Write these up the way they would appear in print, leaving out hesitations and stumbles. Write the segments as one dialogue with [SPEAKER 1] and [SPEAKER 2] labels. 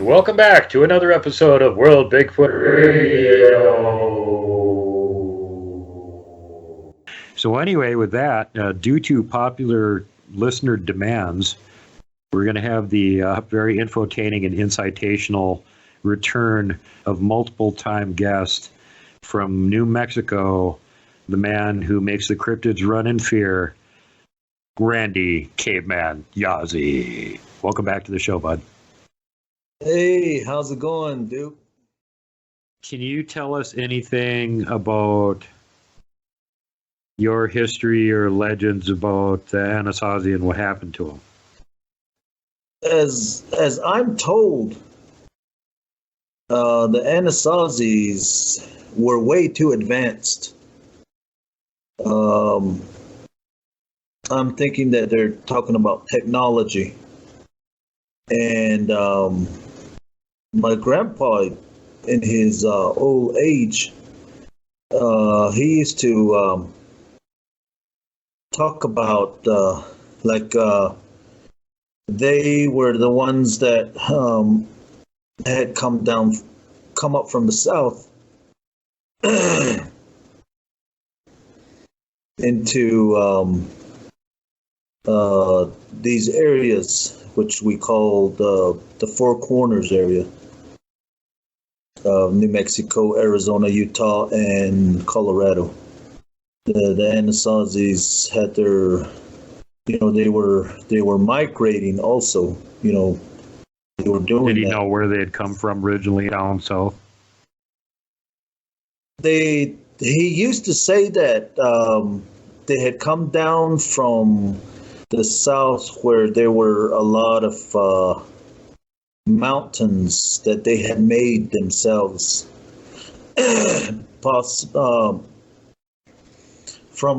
[SPEAKER 1] Welcome back to another episode of World Bigfoot Radio. So anyway, with that, due to popular listener demands, we're going to have the very infotaining and incitational return of multiple-time guest from New Mexico, the man who makes the cryptids run in fear, Randy Caveman Yazzie. Welcome back to the show, bud.
[SPEAKER 2] Hey, how's it going, dude?
[SPEAKER 1] Can you tell us anything about your history or legends about the Anasazi and what happened to them?
[SPEAKER 2] As I'm told, the Anasazis were way too advanced. I'm thinking that they're talking about technology. And my grandpa, in his old age, he used to talk about they were the ones that had come up from the south into these areas, which we call the Four Corners area of New Mexico, Arizona, Utah, and Colorado. The Anasazis had their, they were migrating also. They were doing.
[SPEAKER 1] Did he
[SPEAKER 2] that.
[SPEAKER 1] know where they had come from originally down south?
[SPEAKER 2] He used to say that they had come down from the south where there were a lot of mountains that they had made themselves, from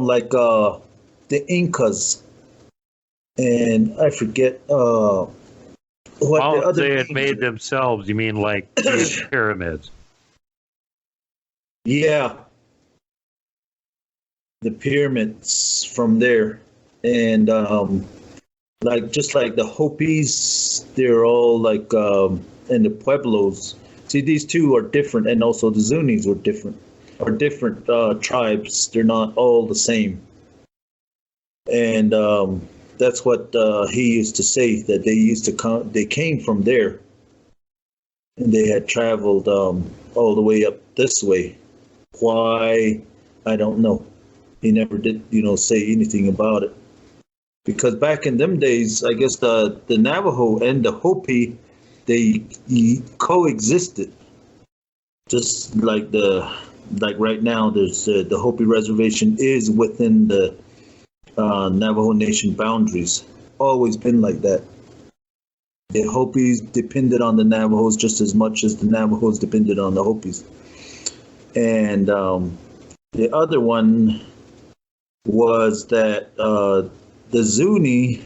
[SPEAKER 2] the Incas, and I forget what the other
[SPEAKER 1] they had made themselves. You mean like the pyramids?
[SPEAKER 2] Yeah, the pyramids from there. And just like the Hopis, they're all in the Pueblos. See, these two are different, and also the Zunis are different tribes. They're not all the same. And that's what he used to say, that they used to come. They came from there, and they had traveled all the way up this way. Why? I don't know. He never did, say anything about it. Because back in them days, I guess the Navajo and the Hopi, they coexisted. Just like right now, there's the Hopi reservation is within the Navajo Nation boundaries. Always been like that. The Hopis depended on the Navajos just as much as the Navajos depended on the Hopis. And the other one was that the Zuni,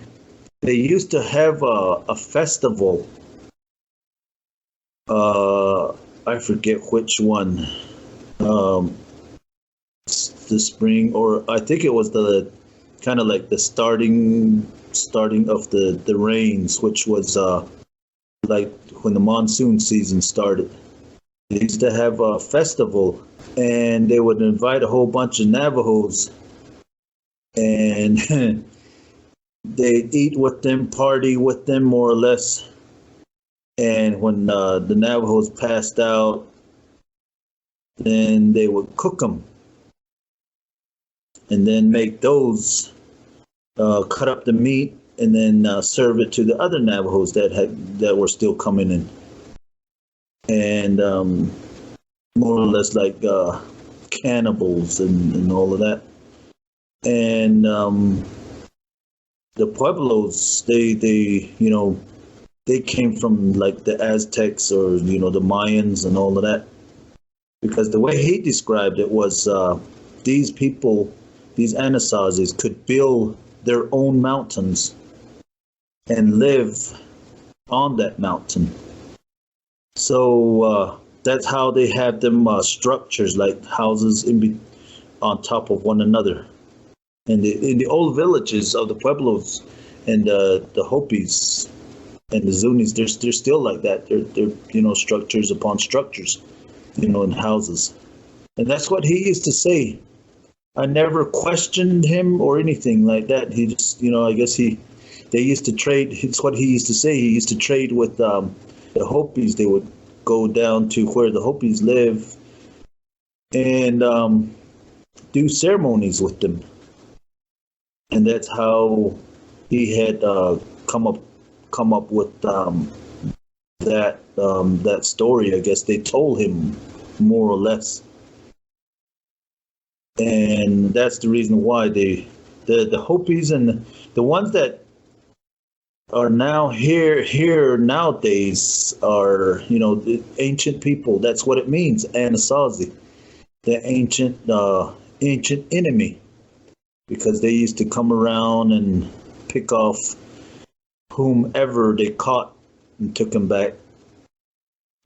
[SPEAKER 2] they used to have a festival. I forget which one. The spring, or I think it was the kind of like the starting starting of the rains, which was like when the monsoon season started. They used to have a festival, and they would invite a whole bunch of Navajos, and they'd eat with them, party with them, more or less. And when the Navajos passed out, then they would cook them, and then make those, cut up the meat, and then serve it to the other Navajos that were still coming in, and more or less like cannibals and all of that. And the Pueblos, they came from like the Aztecs or the Mayans and all of that, because the way he described it was these people, these Anasazis, could build their own mountains and live on that mountain. So that's how they had them structures like houses on top of one another. And in the old villages of the Pueblos and the Hopis and the Zunis, they're still like that. They're structures upon structures, in houses. And that's what he used to say. I never questioned him or anything like that. He just, I guess they used to trade. It's what he used to say. He used to trade with the Hopis. They would go down to where the Hopis live and do ceremonies with them. And that's how he had come up with that story. I guess they told him more or less. And that's the reason why the Hopis and the ones that are now here nowadays are the ancient people. That's what it means, Anasazi, the ancient enemy, because they used to come around and pick off whomever they caught and took them back,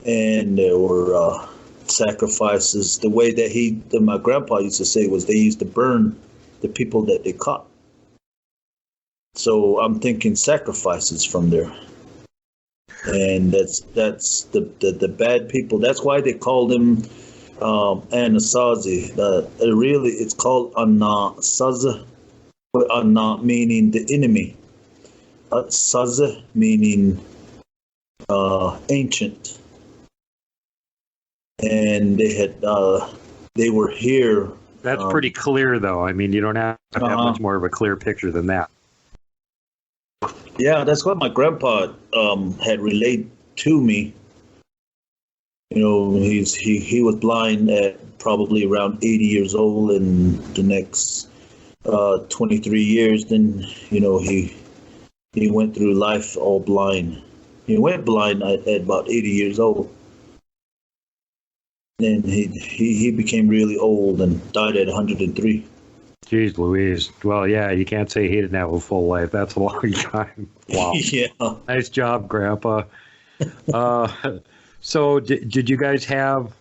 [SPEAKER 2] and there were sacrifices. The way that my grandpa used to say was they used to burn the people that they caught. So I'm thinking sacrifices from there, and that's the bad people. That's why they called them Anasazi. Really, it's called Anasazi, Ana meaning the enemy, Sazi meaning ancient. And they were here.
[SPEAKER 1] That's pretty clear, though. I mean, you don't have to have much more of a clear picture than that.
[SPEAKER 2] Yeah, that's what my grandpa had relayed to me. He was blind at probably around 80 years old, and the next 23 years, then he went through life all blind. He went blind at about 80 years old. And he became really old and died at 103.
[SPEAKER 1] Jeez Louise. Well, yeah, you can't say he didn't have a full life. That's a long time. Wow.
[SPEAKER 2] Yeah.
[SPEAKER 1] Nice job, Grandpa. So did you guys have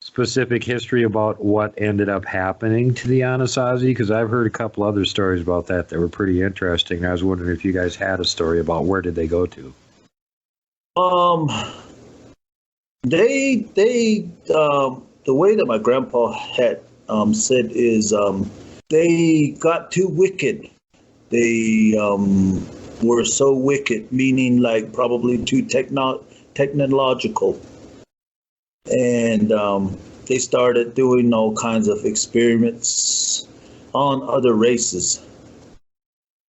[SPEAKER 1] specific history about what ended up happening to the Anasazi? Because I've heard a couple other stories about that were pretty interesting. I was wondering if you guys had a story about where did they go to?
[SPEAKER 2] They the way that my grandpa had said is they got too wicked. They were so wicked, meaning like probably too technological, and they started doing all kinds of experiments on other races,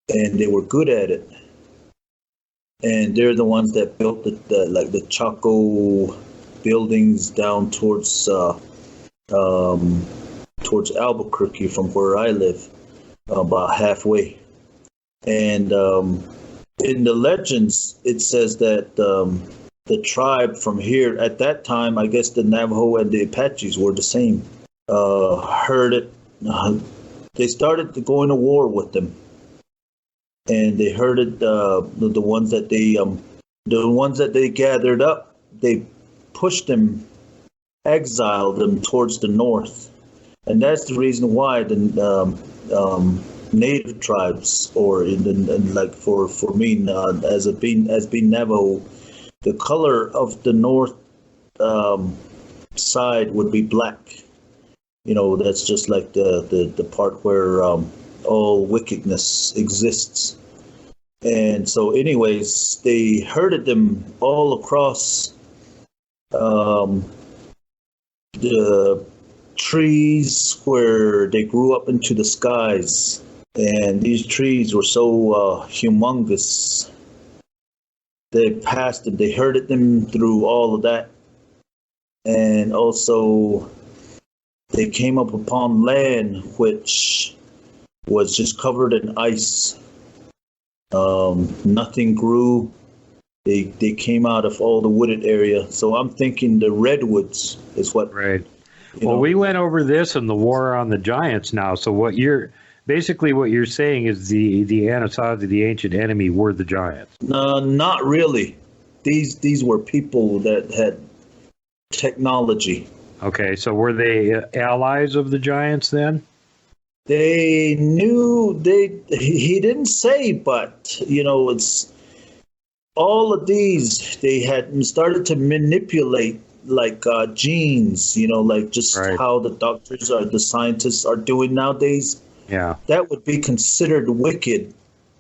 [SPEAKER 2] and they were good at it. And they're the ones that built the Chaco buildings down towards Albuquerque from where I live, about halfway. And in the legends, it says that the tribe from here at that time, I guess the Navajo and the Apaches were the same. Heard it. They started going to war with them, and they heard it. The ones that they gathered up, they pushed them, exiled them towards the north, and that's the reason why native tribes, or like for me, as being Navajo, the color of the north side would be black. That's just like the part where all wickedness exists. And so, anyways, they herded them all across the trees where they grew up into the skies. And these trees were so humongous. They passed them, they herded them through all of that. And also, they came up upon land which was just covered in ice. Nothing grew. They came out of all the wooded area. So I'm thinking the redwoods is what.
[SPEAKER 1] Right. Well, we went over this in the War on the Giants now. So what you're saying is the Anasazi, the ancient enemy, were the giants.
[SPEAKER 2] No, not really. These were people that had technology.
[SPEAKER 1] Okay, so were they allies of the giants then?
[SPEAKER 2] They knew he didn't say, but it's all of these. They had started to manipulate like genes, like just
[SPEAKER 1] right.
[SPEAKER 2] How the doctors or the scientists are doing nowadays.
[SPEAKER 1] Yeah,
[SPEAKER 2] that would be considered wicked,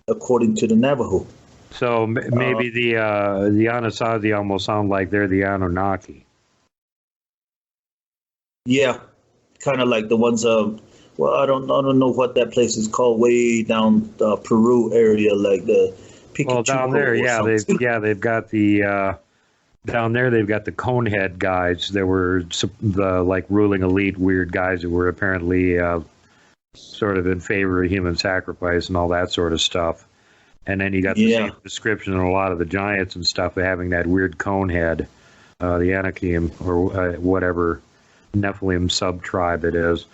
[SPEAKER 2] according to the Navajo.
[SPEAKER 1] So maybe the Anasazi almost sound like they're the Anunnaki.
[SPEAKER 2] Yeah, kind of like the ones. Well, I don't know what that place is called, way down Peru area, like the Pikachu.
[SPEAKER 1] Well, down there, they've got the down there. They've got the Conehead guys. There were the like ruling elite, weird guys who were apparently sort of in favor of human sacrifice and all that sort of stuff. And then you got the same description in a lot of the giants and stuff of having that weird cone head, the Anakim or whatever Nephilim sub-tribe it is.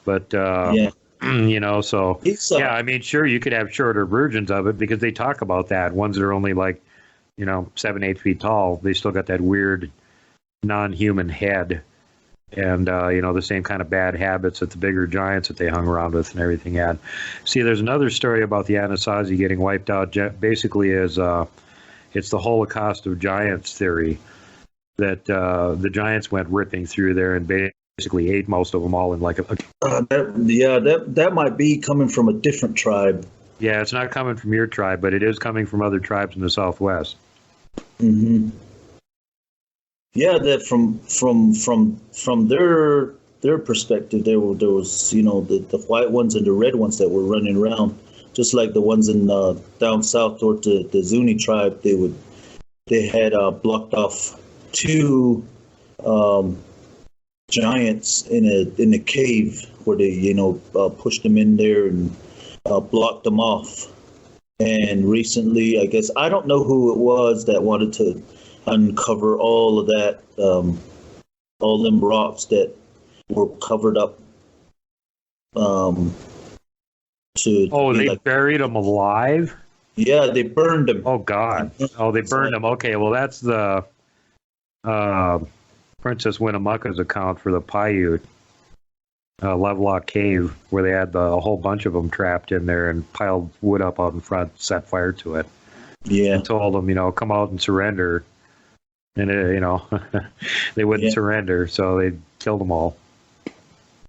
[SPEAKER 1] But, so, I mean, sure, you could have shorter versions of it because they talk about that. Ones that are only like, 7-8 feet tall, they still got that weird non-human head. And, the same kind of bad habits that the bigger giants that they hung around with and everything had. See, there's another story about the Anasazi getting wiped out. Basically, it's the Holocaust of Giants theory that the giants went ripping through there and basically ate most of them all in like
[SPEAKER 2] that might be coming from a different tribe.
[SPEAKER 1] Yeah, it's not coming from your tribe, but it is coming from other tribes in the Southwest.
[SPEAKER 2] Mm-hmm. Yeah, that from their perspective, there was the white ones and the red ones that were running around, just like the ones in down south toward the Zuni tribe. They had blocked off two giants in a cave where they pushed them in there and blocked them off. And recently, I guess I don't know who it was that wanted to uncover all of that, all them rocks that were covered up.
[SPEAKER 1] They buried them alive?
[SPEAKER 2] Yeah, they burned them.
[SPEAKER 1] Oh, God. Oh, they burned them. Okay, well, that's the Princess Winnemucca's account for the Paiute Lovelock Cave, where they had a whole bunch of them trapped in there and piled wood up out in front, set fire to it.
[SPEAKER 2] Yeah.
[SPEAKER 1] And told them, come out and surrender. And, they wouldn't surrender, so they killed them all.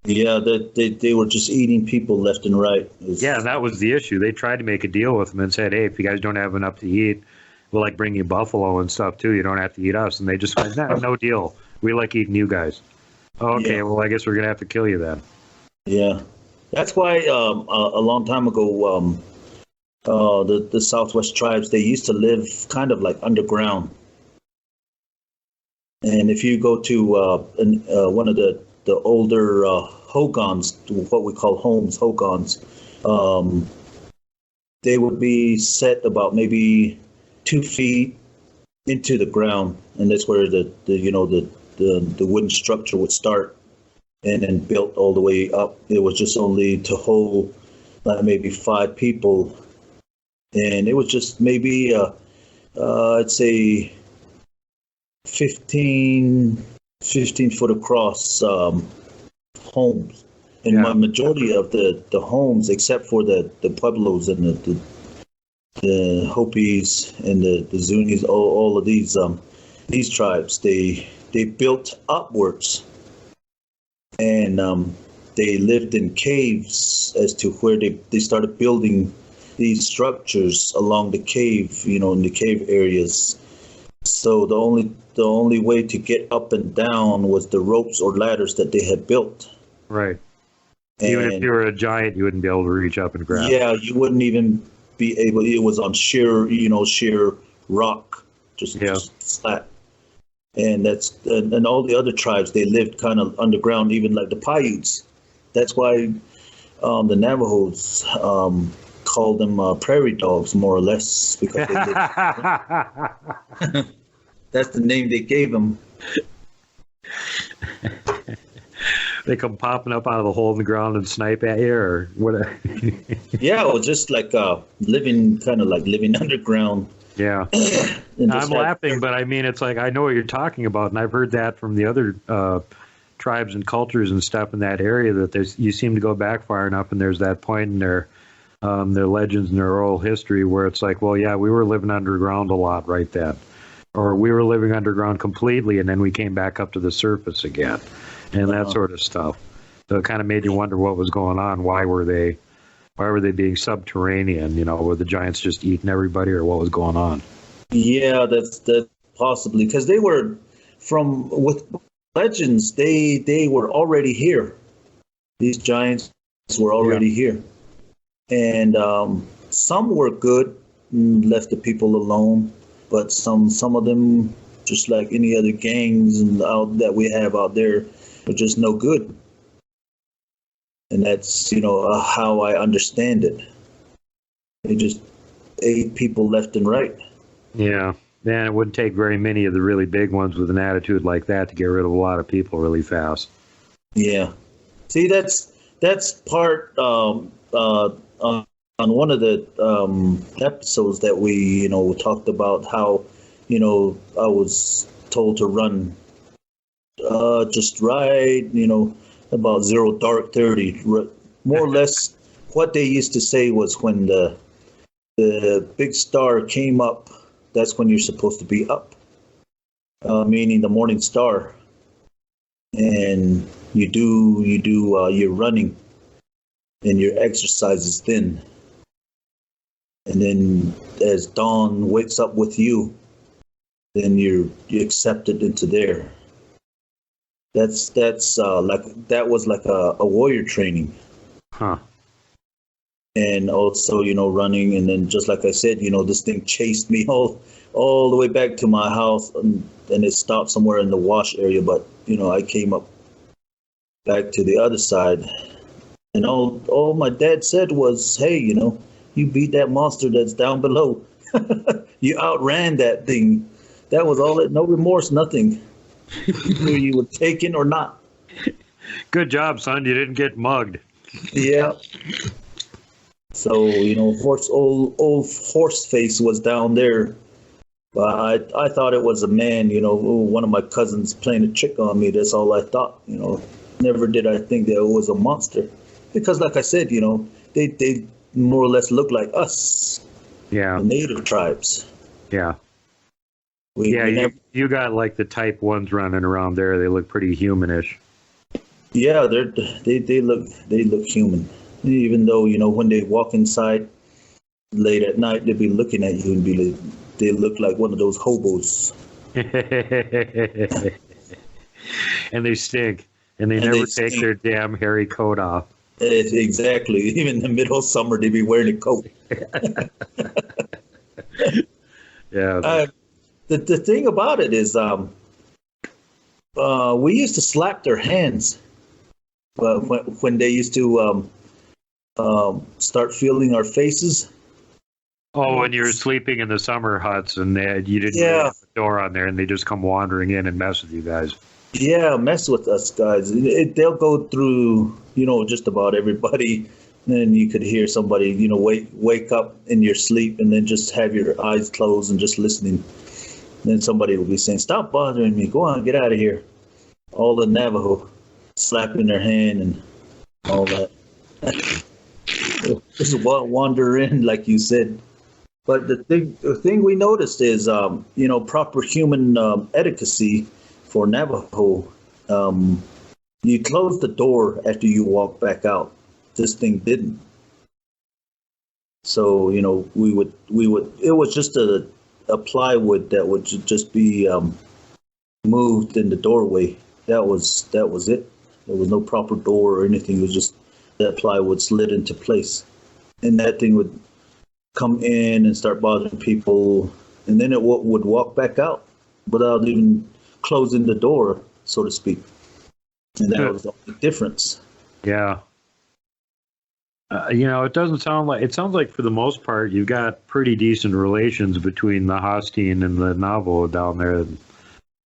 [SPEAKER 2] Yeah, they were just eating people left and right.
[SPEAKER 1] Yeah, and that was the issue. They tried to make a deal with them and said, hey, if you guys don't have enough to eat, we'll bring you buffalo and stuff too. You don't have to eat us. And they just went, no deal. We like eating you guys. Oh, okay, well, I guess we're going to have to kill you then.
[SPEAKER 2] Yeah. That's why a long time ago, the Southwest tribes, they used to live kind of like underground. And if you go to one of the older hogans, what we call hogans, they would be set about maybe 2 feet into the ground, and that's where the wooden structure would start, and then built all the way up. It was just only to hold maybe 5 people, and it was just maybe I'd say 15 foot across homes. And
[SPEAKER 1] Yeah.
[SPEAKER 2] my majority of the homes, except for the Pueblos and the Hopis and the Zunis, all of these tribes, they built upwards, and they lived in caves as to where they started building these structures along the cave, in the cave areas. So the only way to get up and down was the ropes or ladders that they had built.
[SPEAKER 1] Right. Even if
[SPEAKER 2] And
[SPEAKER 1] you were a giant, you wouldn't be able to reach up and grab.
[SPEAKER 2] yeah, you wouldn't even be able. It was on sheer rock, just flat. And and all the other tribes, they lived kind of underground, even like the Paiutes. That's why the Navajos called them prairie dogs, more or less, because they lived, that's the name they gave them.
[SPEAKER 1] They come popping up out of the hole in the ground and snipe at you, or what?
[SPEAKER 2] Yeah, it was just like living underground.
[SPEAKER 1] Yeah. I'm laughing, but I mean, it's like, I know what you're talking about, and I've heard that from the other tribes and cultures and stuff in that area, that you seem to go back far enough, and there's that point in their legends and their oral history where it's like, well, yeah, we were living underground a lot right then, or we were living underground completely, and then we came back up to the surface again, and that sort of stuff. So it kind of made you wonder what was going on. Why were they being subterranean? Were the giants just eating everybody, or what was going on?
[SPEAKER 2] Yeah, that's possibly, because they were with legends. They were already here. These giants were already here, and some were good and left the people alone, but some of them, just like any other gangs that we have out there, are just no good. And that's how I understand it. They just ate people left and right.
[SPEAKER 1] Yeah, man, it wouldn't take very many of the really big ones with an attitude like that to get rid of a lot of people really fast.
[SPEAKER 2] Yeah. See, that's part on one of the episodes that we talked about how I was told to run just right, about 0 dark 30. More or less what they used to say was when the big star came up, that's when you're supposed to be up, meaning the morning star. And you do your running and your exercises then. And then as dawn wakes up with you, then you're accepted into there. That's like that was like a warrior training.
[SPEAKER 1] Huh.
[SPEAKER 2] And also, running, and then just like I said, this thing chased me all the way back to my house, and it stopped somewhere in the wash area. But I came up back to the other side, and all my dad said was, "Hey, you beat that monster that's down below. You outran that thing. That was all it. No remorse, nothing. Whether you were taken or not."
[SPEAKER 1] Good job, son. You didn't get mugged.
[SPEAKER 2] Yeah. So old horse face was down there, but I thought it was a man. One of my cousins playing a trick on me. That's all I thought. Never did I think that it was a monster, because like I said, they more or less look like us.
[SPEAKER 1] Yeah.
[SPEAKER 2] The native tribes.
[SPEAKER 1] Yeah. You got like the type ones running around there. They look pretty humanish.
[SPEAKER 2] Yeah, they look human. Even though when they walk inside late at night, they'll be looking at you and they look like one of those hobos.
[SPEAKER 1] And they stink, and they never take their damn hairy coat off.
[SPEAKER 2] Exactly. Even in the middle of summer, they be wearing a coat.
[SPEAKER 1] Yeah.
[SPEAKER 2] The thing about it is, we used to slap their hands, when they used to start feeling our faces.
[SPEAKER 1] Oh, when you were sleeping in the summer huts and you didn't have the door on there, and they just come wandering in and mess with you guys.
[SPEAKER 2] Yeah, mess with us guys. They'll go through, just about everybody. And you could hear somebody, wake up in your sleep and then just have your eyes closed and just listening. And then somebody will be saying, "Stop bothering me. Go on, get out of here." All the Navajo slapping their hand and all that. Just wander in, like you said. But the thing we noticed is, proper human etiquette for Navajo. You close the door after you walk back out. This thing didn't. So we would. It was just a plywood that would just be moved in the doorway. That was it. There was no proper door or anything. It was just that plywood slid into place, and that thing would come in and start bothering people, and then it would walk back out without even closing the door, so to speak. And that was the only difference.
[SPEAKER 1] Yeah. It doesn't sound like, it sounds like for the most part, you've got pretty decent relations between the Hostine and the Navajo down there.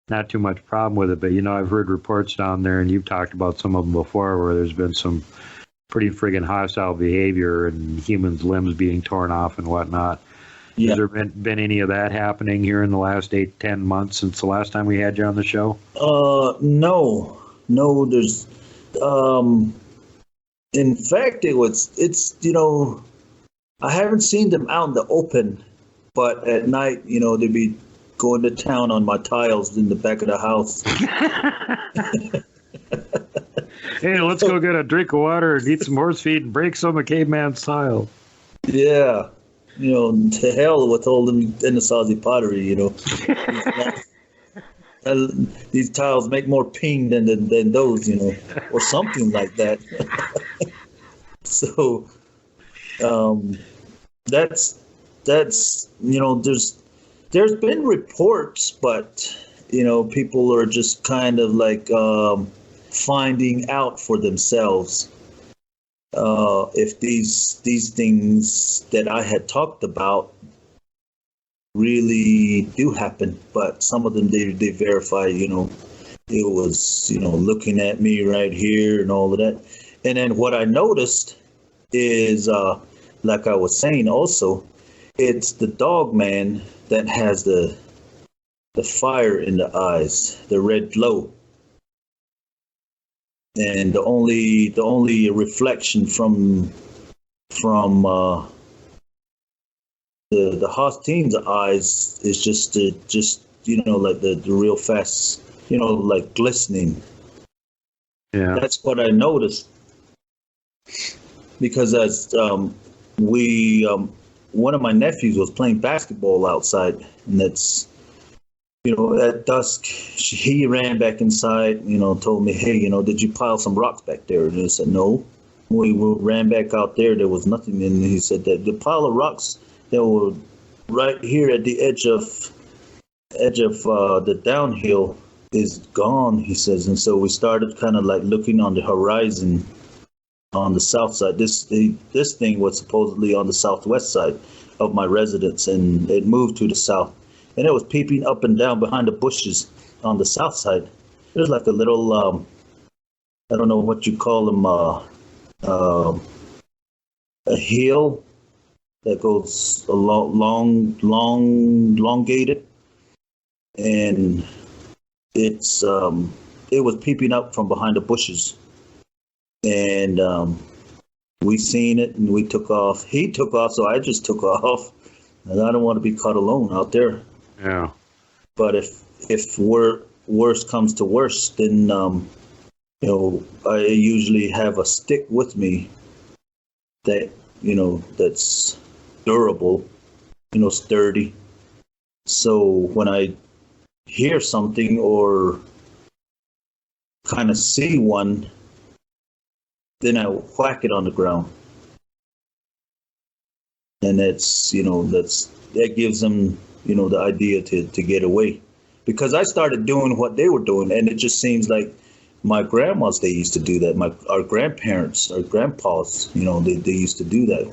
[SPEAKER 1] Not too much problem with it, but I've heard reports down there, and you've talked about some of them before, where there's been some pretty friggin' hostile behavior and humans' limbs being torn off and whatnot. Yeah. Has there been any of that happening here in the last 8-10 months since the last time we had you on the show?
[SPEAKER 2] No, there's, in fact, it's I haven't seen them out in the open, but at night, they'd be going to town on my tiles in the back of the house.
[SPEAKER 1] Hey, let's go get a drink of water and eat some horse feed and break some of Caveman's tile.
[SPEAKER 2] Yeah. To hell with all them Anasazi pottery, These tiles make more ping than those, or something like that. So, that's there's been reports, but people are just kind of like finding out for themselves if these things that I had talked about really do happen. But some of them they verify, it was looking at me right here and all of that. And then what I noticed is, like I was saying also, it's the Dogman that has the fire in the eyes, the red glow. And the only reflection from the Hostine's eyes is just like the real fast, like glistening. Yeah, that's what I noticed. Because as one of my nephews was playing basketball outside, and that's at dusk, he ran back inside, told me, hey, did you pile some rocks back there? And I said, no. We ran back out there. There was nothing. And he said that the pile of rocks that were right here at the edge of the downhill is gone, he says. And so we started kind of like looking on the horizon on the south side. This thing was supposedly on the southwest side of my residence, and it moved to the south. And it was peeping up and down behind the bushes on the south side. There's like a little, I don't know what you call them, a hill that goes elongated. And it was peeping up from behind the bushes. And we seen it, and we took off. He took off, so I just took off. And I don't want to be caught alone out there.
[SPEAKER 1] Yeah.
[SPEAKER 2] But if worse comes to worse, then I usually have a stick with me that that's durable, sturdy. So when I hear something or kind of see one, then I whack it on the ground, and that gives them the idea to get away, because I started doing what they were doing, and it just seems like my grandmas, they used to do that. Our grandparents, our grandpas, they used to do that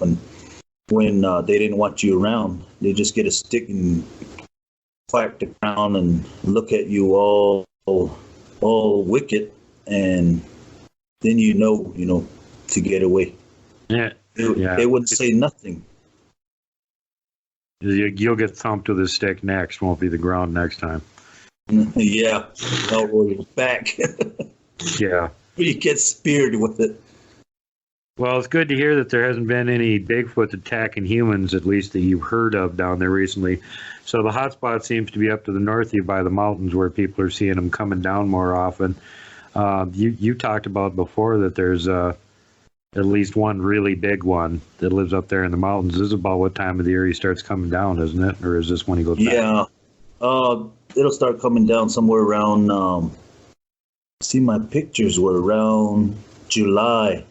[SPEAKER 2] when they didn't want you around. They just get a stick and whack the ground and look at you all wicked, and then to get away.
[SPEAKER 1] Yeah.
[SPEAKER 2] They wouldn't say nothing.
[SPEAKER 1] You'll get thumped with a stick next. Won't be the ground next time.
[SPEAKER 2] Yeah. I'll roll your back.
[SPEAKER 1] Yeah.
[SPEAKER 2] You get speared with it.
[SPEAKER 1] Well, it's good to hear that there hasn't been any Bigfoot attacking humans, at least that you've heard of down there recently. So the hot spot seems to be up to the north of you by the mountains, where people are seeing them coming down more often. You talked about before that there's at least one really big one that lives up there in the mountains. This is about what time of the year he starts coming down, isn't it? Or is this when he goes back?
[SPEAKER 2] Yeah. It'll start coming down somewhere around, see, my pictures were around July.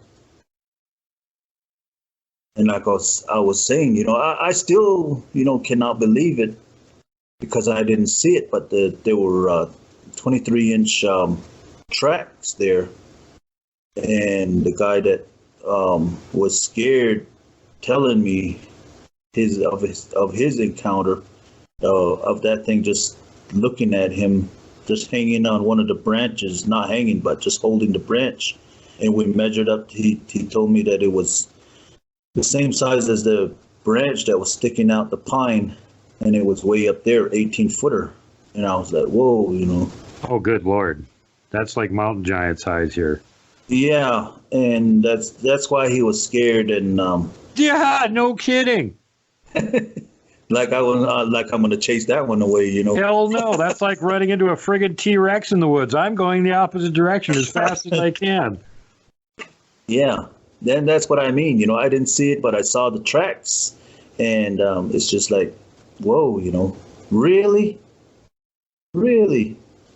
[SPEAKER 2] And like I was saying, I still, cannot believe it because I didn't see it, but there were 23-inch tracks there. And the guy that was scared telling me of his encounter of that thing, just looking at him, just hanging on one of the branches, not hanging, but just holding the branch. And we measured up. He told me that it was the same size as the branch that was sticking out the pine, and it was way up there, 18-footer. And I was like, whoa,
[SPEAKER 1] Oh, good Lord. That's like mountain giant size here.
[SPEAKER 2] Yeah, and that's why he was scared. And
[SPEAKER 1] yeah, no kidding.
[SPEAKER 2] like I'm gonna chase that one away,
[SPEAKER 1] Hell no, that's like running into a friggin' T-Rex in the woods. I'm going the opposite direction as fast as I can.
[SPEAKER 2] Yeah, then that's what I mean. I didn't see it, but I saw the tracks, and it's just like, whoa, really,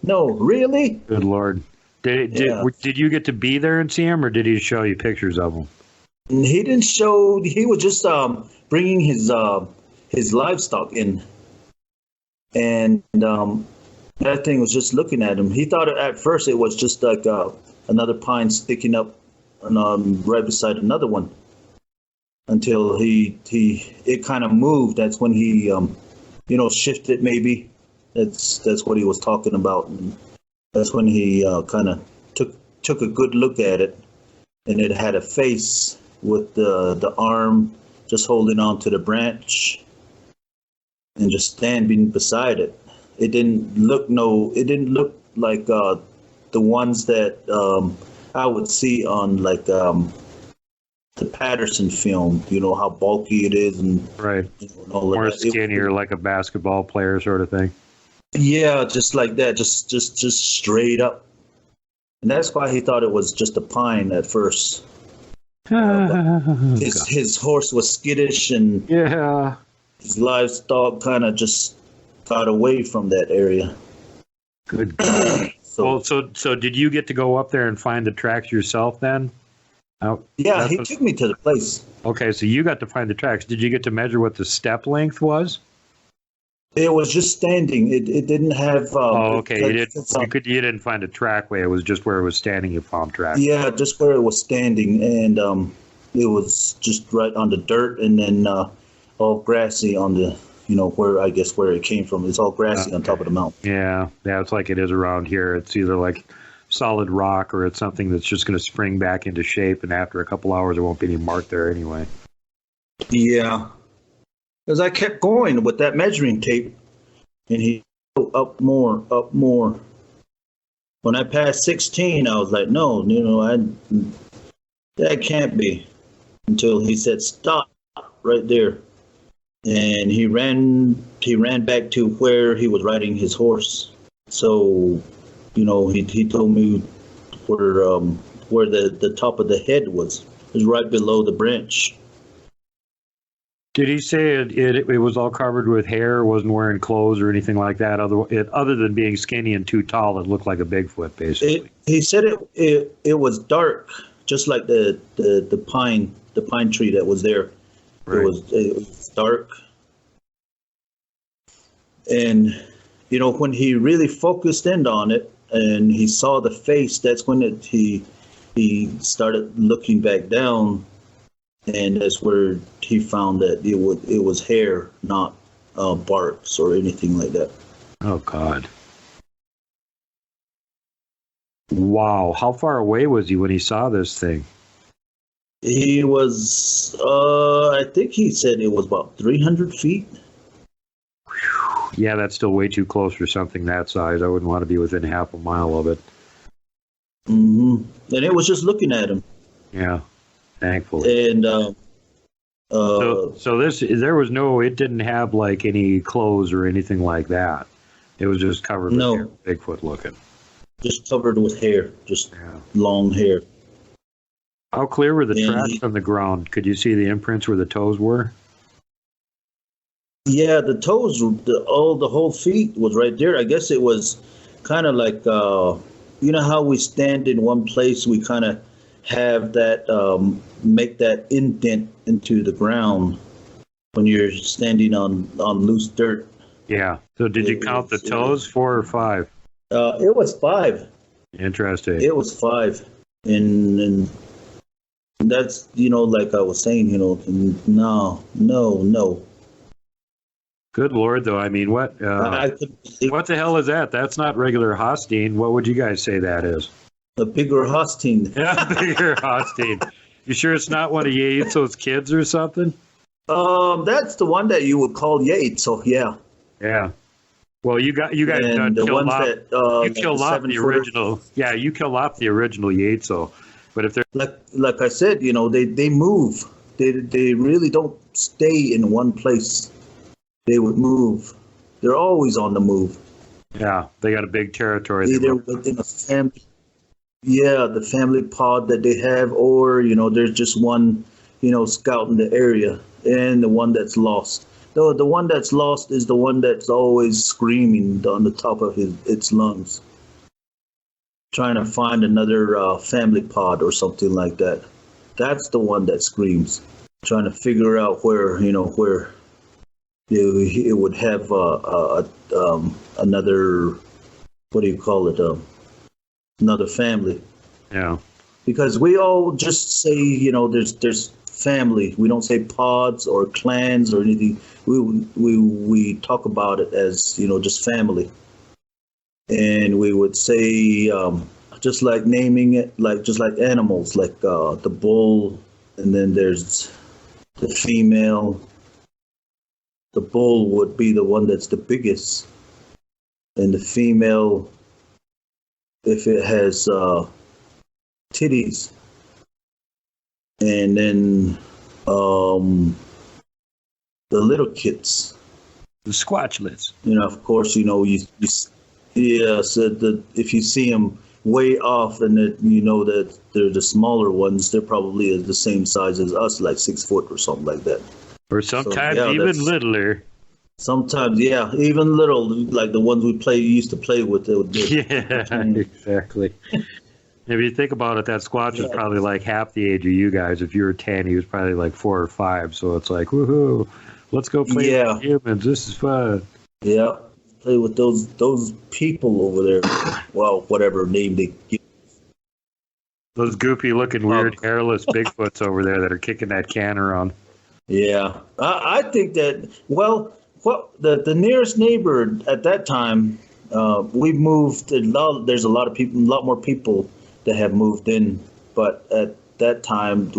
[SPEAKER 2] no, really.
[SPEAKER 1] Good Lord. Did you get to be there and see him, or did he show you pictures of him?
[SPEAKER 2] He didn't show. He was just bringing his livestock in, and that thing was just looking at him. He thought at first it was just like another pine sticking up, and right beside another one, until it kind of moved. That's when he shifted. Maybe that's what he was talking about. And that's when he kind of took a good look at it, and it had a face with the arm just holding on to the branch and just standing beside it. It didn't look like the ones that I would see on like the Patterson film. How bulky it is, and
[SPEAKER 1] right, more skinnier, like a basketball player sort of thing.
[SPEAKER 2] Yeah, just like that, just straight up. And that's why he thought it was just a pine at first. His horse was skittish, and
[SPEAKER 1] yeah,
[SPEAKER 2] his livestock kind of just got away from that area.
[SPEAKER 1] Good God. so did you get to go up there and find the tracks yourself then?
[SPEAKER 2] Yeah, he took me to the place.
[SPEAKER 1] Okay, so you got to find the tracks. Did you get to measure what the step length was?
[SPEAKER 2] It was just standing. It didn't have.
[SPEAKER 1] Okay. You didn't find a trackway. It was just where it was standing. You found tracks.
[SPEAKER 2] Yeah, just where it was standing, and it was just right on the dirt, and then all grassy on the, where it came from. It's all grassy on top of the mountain.
[SPEAKER 1] Yeah, it's like it is around here. It's either like solid rock or it's something that's just going to spring back into shape, and after a couple hours, there won't be any mark there anyway.
[SPEAKER 2] Yeah. Because I kept going with that measuring tape, and he go up more. When I passed 16, I was like, no, that can't be. Until he said, stop right there. And he ran back to where he was riding his horse. So, he told me where the top of the head was right below the branch.
[SPEAKER 1] Did he say it was all covered with hair, wasn't wearing clothes or anything like that? Other than being skinny and too tall, it looked like a Bigfoot, basically.
[SPEAKER 2] He said it was dark, just like the pine tree that was there. Right. It was dark, and when he really focused in on it and he saw the face, that's when he started looking back down. And that's where he found that it was hair, not barks or anything like that.
[SPEAKER 1] Oh, God. Wow. How far away was he when he saw this thing?
[SPEAKER 2] He was, I think he said it was about 300 feet.
[SPEAKER 1] Yeah, that's still way too close for something that size. I wouldn't want to be within half a mile of it.
[SPEAKER 2] Mm-hmm. And it was just looking at him.
[SPEAKER 1] Yeah. thankfully.
[SPEAKER 2] And
[SPEAKER 1] So it didn't have like any clothes or anything like that. It was just covered with hair, Bigfoot looking.
[SPEAKER 2] Just covered with hair, just long hair.
[SPEAKER 1] How clear were the tracks on the ground? Could you see the imprints where the toes were?
[SPEAKER 2] Yeah, the toes, the whole feet was right there. I guess it was kind of like, you know how we stand in one place, we kind of have that, make that indent into the ground when you're standing on loose dirt.
[SPEAKER 1] Yeah. So did you count the toes, 4 or 5?
[SPEAKER 2] It was 5.
[SPEAKER 1] Interesting.
[SPEAKER 2] It was 5. And that's, like I was saying, no.
[SPEAKER 1] Good Lord, though. I mean, what the hell is that? That's not regular Hostine. What would you guys say that is?
[SPEAKER 2] A bigger Hostine.
[SPEAKER 1] Yeah, bigger Hostine. You sure it's not one of Yaitzo's kids or something?
[SPEAKER 2] That's the one that you would call Yaitzo, yeah.
[SPEAKER 1] Yeah. Well, you guys killed off the original. Yeah, you killed off the original Yaitzo. But if they're
[SPEAKER 2] like I said, they move. They really don't stay in one place. They would move. They're always on the move.
[SPEAKER 1] Yeah, they got a big territory.
[SPEAKER 2] Either within a family, the family pod that they have, or there's just one, scouting the area, and the one that's lost. The one that's lost is the one that's always screaming on the top of its lungs, trying to find another family pod or something like that. That's the one that screams, trying to figure out where it would have another, what do you call it? Another family.
[SPEAKER 1] Yeah.
[SPEAKER 2] Because we all just say, there's family. We don't say pods or clans or anything. We talk about it as, just family. And we would say, just like naming it, just like animals, like the bull, and then there's the female. The bull would be the one that's the biggest, and the female, if it has titties, and then the little kits,
[SPEAKER 1] the squatchlets.
[SPEAKER 2] Of course, so that if you see them way off, and that that they're the smaller ones, they're probably the same size as us, like 6 foot or something like that.
[SPEAKER 1] Or sometimes even littler.
[SPEAKER 2] Sometimes, even little, like the ones we used to play with.
[SPEAKER 1] Yeah, exactly. If you think about it, that Squatch is probably like half the age of you guys. If you were 10, he was probably like 4 or 5. So it's like, woohoo, let's go play with humans. This is fun.
[SPEAKER 2] Yeah, play with those people over there. Well, whatever name they give.
[SPEAKER 1] Those goofy looking, weird, hairless Bigfoots over there that are kicking that can around. Yeah,
[SPEAKER 2] I think that, the nearest neighbor at that time, we moved. There's a lot more people that have moved in, but at that time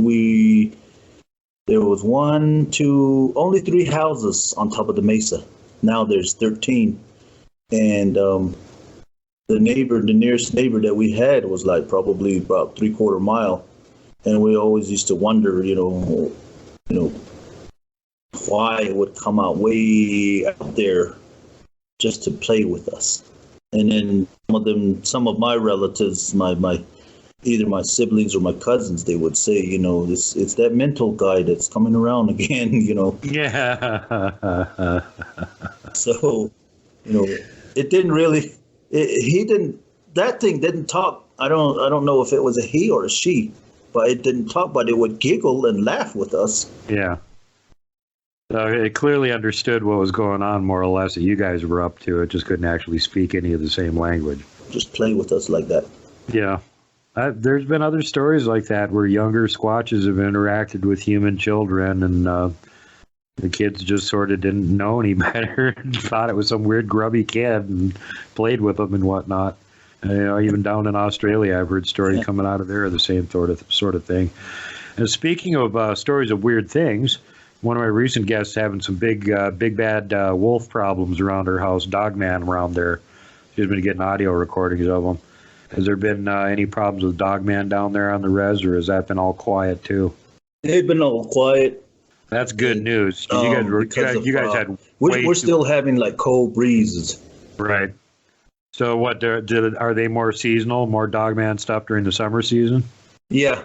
[SPEAKER 2] there was only 3 houses on top of the mesa. Now there's 13, and the nearest neighbor that we had was like probably about 3/4 mile, and we always used to wonder, why it would come out way out there just to play with us. And then some of my relatives, either my siblings or my cousins, they would say, it's that mental guy that's coming around again,
[SPEAKER 1] Yeah.
[SPEAKER 2] So, it didn't really, that thing didn't talk. I don't know if it was a he or a she, but it didn't talk, but it would giggle and laugh with us.
[SPEAKER 1] Yeah. So it clearly understood what was going on, more or less, that you guys were up to. It just couldn't actually speak any of the same language.
[SPEAKER 2] Just play with us like that.
[SPEAKER 1] Yeah. There's been other stories like that where younger Squatches have interacted with human children, and the kids just sort of didn't know any better and thought it was some weird grubby kid and played with them and whatnot. Even down in Australia, I've heard stories coming out of there, the same sort of thing. And speaking of stories of weird things, one of my recent guests having some big bad wolf problems around her house, Dogman around there. She's been getting audio recordings of them. Has there been any problems with Dogman down there on the res, or has that been all quiet too?
[SPEAKER 2] They've been all quiet.
[SPEAKER 1] That's good news. You guys had
[SPEAKER 2] we're still having like cold breezes.
[SPEAKER 1] Right. So what? Are they more seasonal, more Dogman stuff during the summer season?
[SPEAKER 2] Yeah,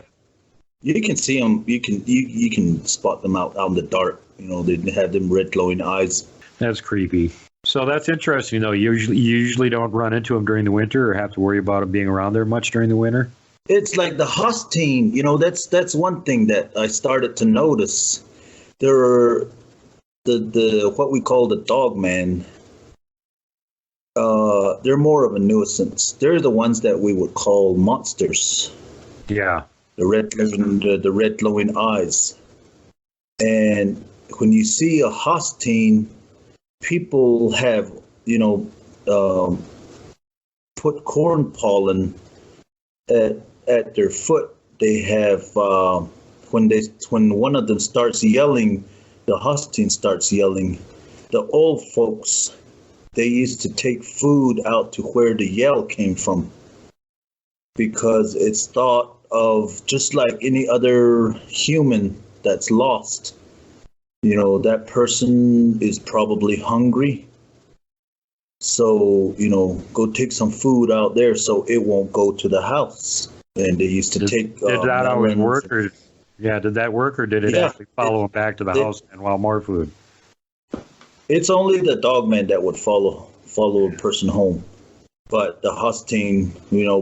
[SPEAKER 2] you can see them. You can spot them out in the dark. They have them red glowing eyes. That's
[SPEAKER 1] creepy. So that's interesting, though. You usually don't run into them during the winter or have to worry about them being around there much during the winter.
[SPEAKER 2] It's like the Hostine. That's one thing that I started to notice. There are the what we call the Dogman. They're more of a nuisance. They're the ones that we would call monsters.
[SPEAKER 1] Yeah.
[SPEAKER 2] The red glowing eyes. And when you see a Hostine, people have, put corn pollen at their foot. They have when one of them starts yelling, the Hostine starts yelling. The old folks, they used to take food out to where the yell came from, because it's thought of just like any other human that's lost. That person is probably hungry. So, go take some food out there so it won't go to the house. And they used to take...
[SPEAKER 1] Did that always work? Did that work, or did it actually follow them back to the house and want more food?
[SPEAKER 2] It's only the Dogman that would follow a person home. But the Hostine,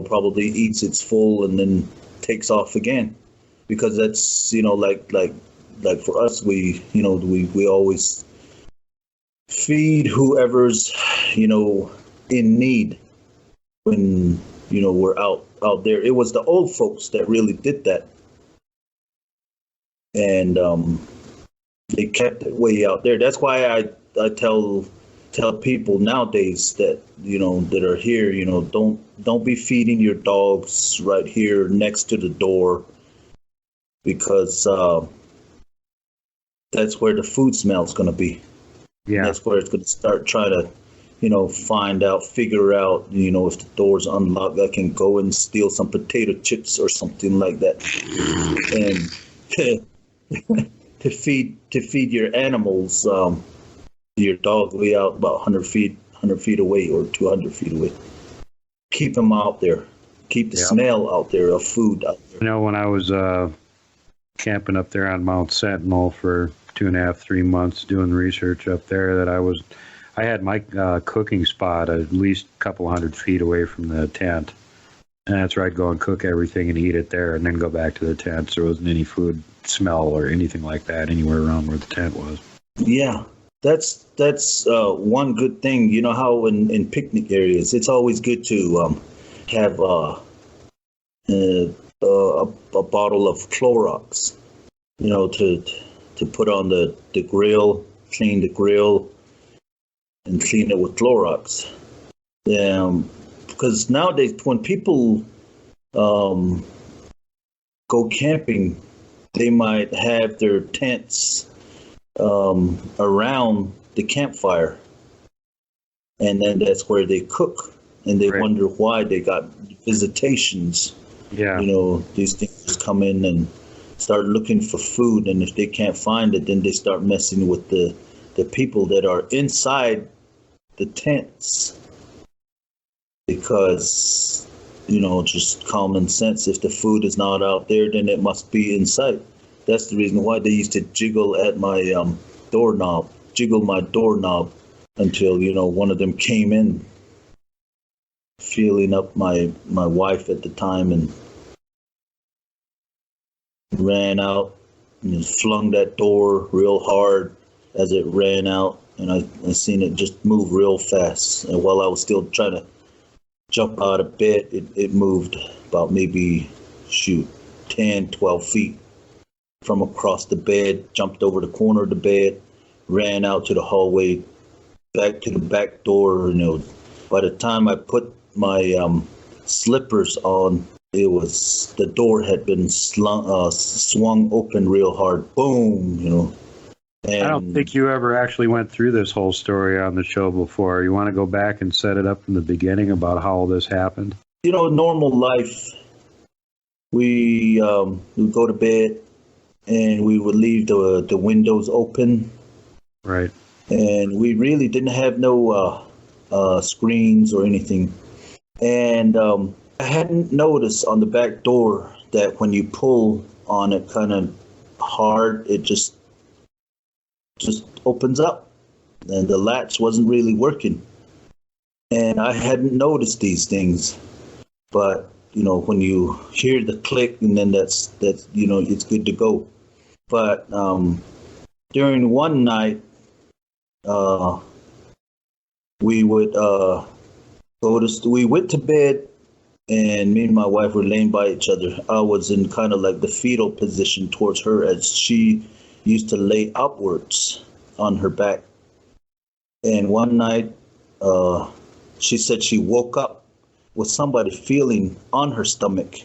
[SPEAKER 2] probably eats its full and then takes off again. Because that's, like for us, we always feed whoever's, in need when, we're out there. It was the old folks that really did that. And they kept it way out there. That's why I tell people nowadays that, that are here, don't be feeding your dogs right here next to the door, because that's where the food smell is going to be.
[SPEAKER 1] Yeah.
[SPEAKER 2] That's where it's going to start trying to, figure out, if the door's unlocked, I can go and steal some potato chips or something like that. And to feed your animals, your dog way out about 100 feet away or 200 feet away. Keep them out there. Keep the smell out there of food out there.
[SPEAKER 1] When I was camping up there on Mount Sentinel for 2.5, 3 months doing research up there, that I had my cooking spot at least a couple 100 feet away from the tent. And that's where I'd go and cook everything and eat it there and then go back to the tent. So there wasn't any food smell or anything like that anywhere around where the tent was.
[SPEAKER 2] Yeah, that's one good thing. You know how in picnic areas, it's always good to have a bottle of Clorox, to put on the grill, clean the grill, and clean it with Clorox. Because nowadays, when people go camping, they might have their tents around the campfire, and then that's where they cook, and they wonder why they got visitations.
[SPEAKER 1] Yeah.
[SPEAKER 2] These things just come in and start looking for food, and if they can't find it, then they start messing with the people that are inside the tents, because just common sense, if the food is not out there, then it must be inside. That's the reason why they used to jiggle at my doorknob until one of them came in, feeling up my wife at the time, and ran out and flung that door real hard as it ran out, and I seen it just move real fast. And while I was still trying to jump out of bed, it moved about maybe 10, 12 feet from across the bed, jumped over the corner of the bed, ran out to the hallway, back to the back door. By the time I put my slippers on, the door had been swung open real hard. Boom, And
[SPEAKER 1] I don't think you ever actually went through this whole story on the show before. You want to go back and set it up from the beginning about how all this happened?
[SPEAKER 2] Normal life, we go to bed, and we would leave the windows open.
[SPEAKER 1] Right.
[SPEAKER 2] And we really didn't have no screens or anything. And I hadn't noticed on the back door that when you pull on it kind of hard, it just opens up, and the latch wasn't really working. And I hadn't noticed these things, but when you hear the click, and then that's it's good to go. But during one night, we would we went to bed, and me and my wife were laying by each other. I was in kind of like the fetal position towards her, as she used to lay upwards on her back. And one night, she said she woke up with somebody feeling on her stomach,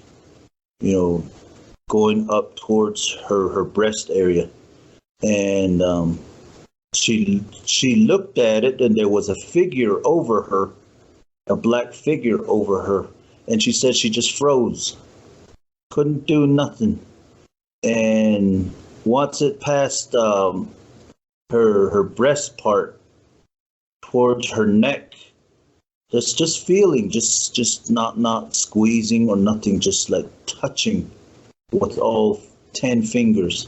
[SPEAKER 2] going up towards her breast area. And she looked at it, and there was a figure over her, a black figure over her. And she said she just froze, couldn't do nothing. And once it passed her breast part towards her neck, just feeling, just not squeezing or nothing, just like touching with all 10 fingers.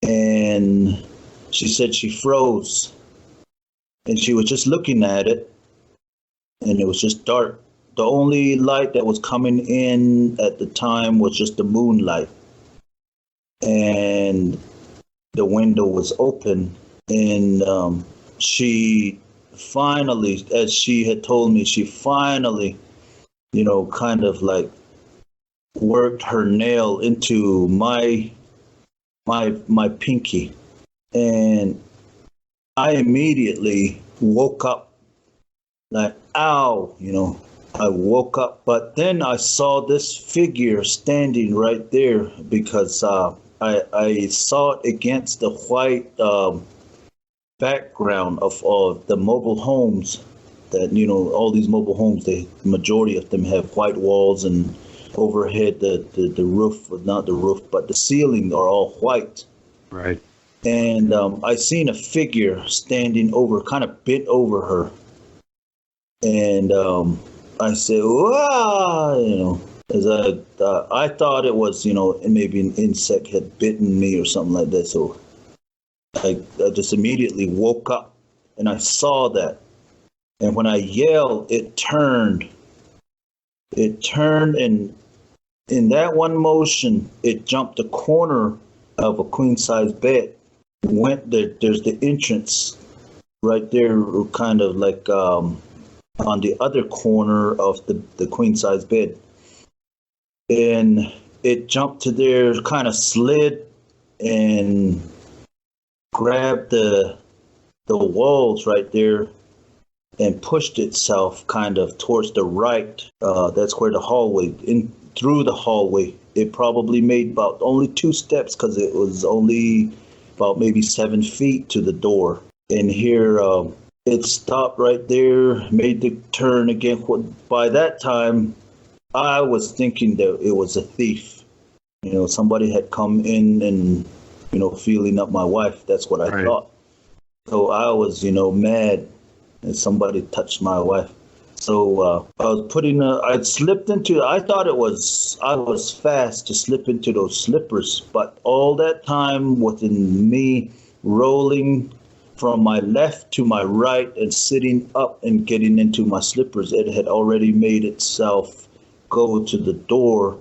[SPEAKER 2] And she said she froze, and she was just looking at it, and it was just dark. The only light that was coming in at the time was just the moonlight. And the window was open, and she finally, as she had told me, she finally, kind of like worked her nail into my pinky. And I immediately woke up, like, ow, I woke up. But then I saw this figure standing right there, because I saw it against the white background of the mobile homes. That, all these mobile homes, the majority of them have white walls, and overhead the roof, not the roof, but the ceiling are all white.
[SPEAKER 1] Right.
[SPEAKER 2] And I seen a figure standing over, kind of bent over her. And I said, "Wow!" As I thought it was, maybe an insect had bitten me or something like that. So I just immediately woke up, and I saw that. And when I yelled, it turned. It turned, and in that one motion, it jumped the corner of a queen-size bed. Went there. There's the entrance right there, kind of like on the other corner of the queen-size bed. And it jumped to there, kind of slid and grabbed the walls right there, and pushed itself kind of towards the right. That's where the hallway, through the hallway. It probably made about only 2 steps, because it was only about maybe 7 feet to the door. And here it stopped right there, made the turn again. By that time, I was thinking that it was a thief. Somebody had come in and, feeling up my wife. That's what I thought. So I was, mad that somebody touched my wife. So I was I'd slipped into, I thought I was fast to slip into those slippers, but all that time within me rolling from my left to my right and sitting up and getting into my slippers, it had already made itself go to the door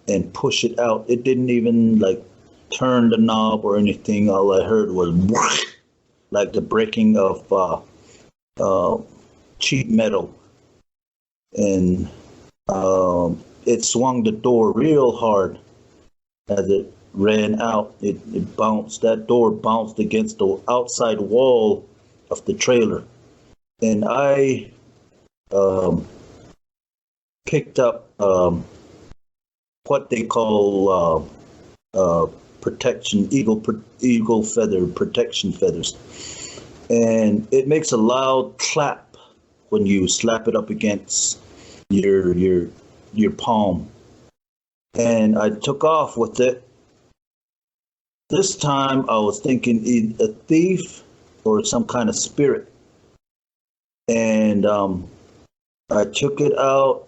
[SPEAKER 2] and push it out. It didn't even like turn the knob or anything. All I heard was whoosh, like the breaking of cheap metal. And it swung the door real hard as it ran out. It bounced. That door bounced against the outside wall of the trailer. And I picked up what they call protection, eagle feather, protection feathers. And it makes a loud clap when you slap it up against your palm. And I took off with it, This time I was thinking either a thief or some kind of spirit. And I took it out.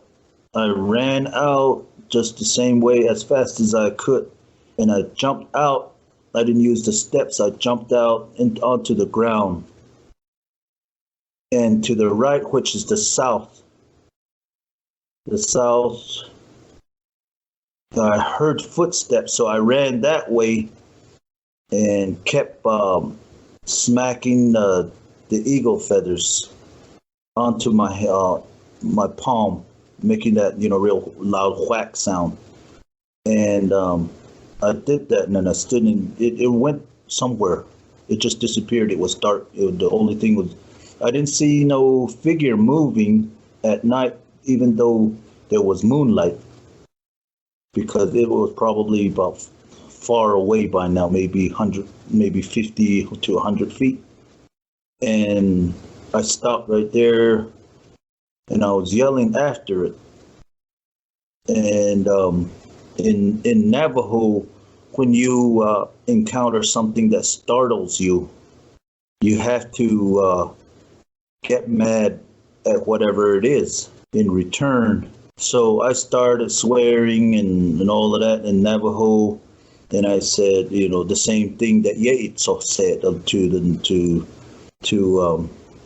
[SPEAKER 2] I ran out just the same way as fast as I could. And I jumped out. I didn't use the steps. I jumped out onto the ground. And to the right, which is the south, I heard footsteps. So I ran that way and kept smacking the eagle feathers onto my palm, making that real loud whack sound. And I did that, and then I stood and it went somewhere. It just disappeared. It was dark. The only thing was I didn't see no figure moving at night, even though there was moonlight, because it was probably about far away by now, maybe 100, maybe 50 to 100 feet. And I stopped right there, and I was yelling after it. And in Navajo, when you encounter something that startles you, you have to get mad at whatever it is in return. So I started swearing and all of that in Navajo, and I said, the same thing that Yates said to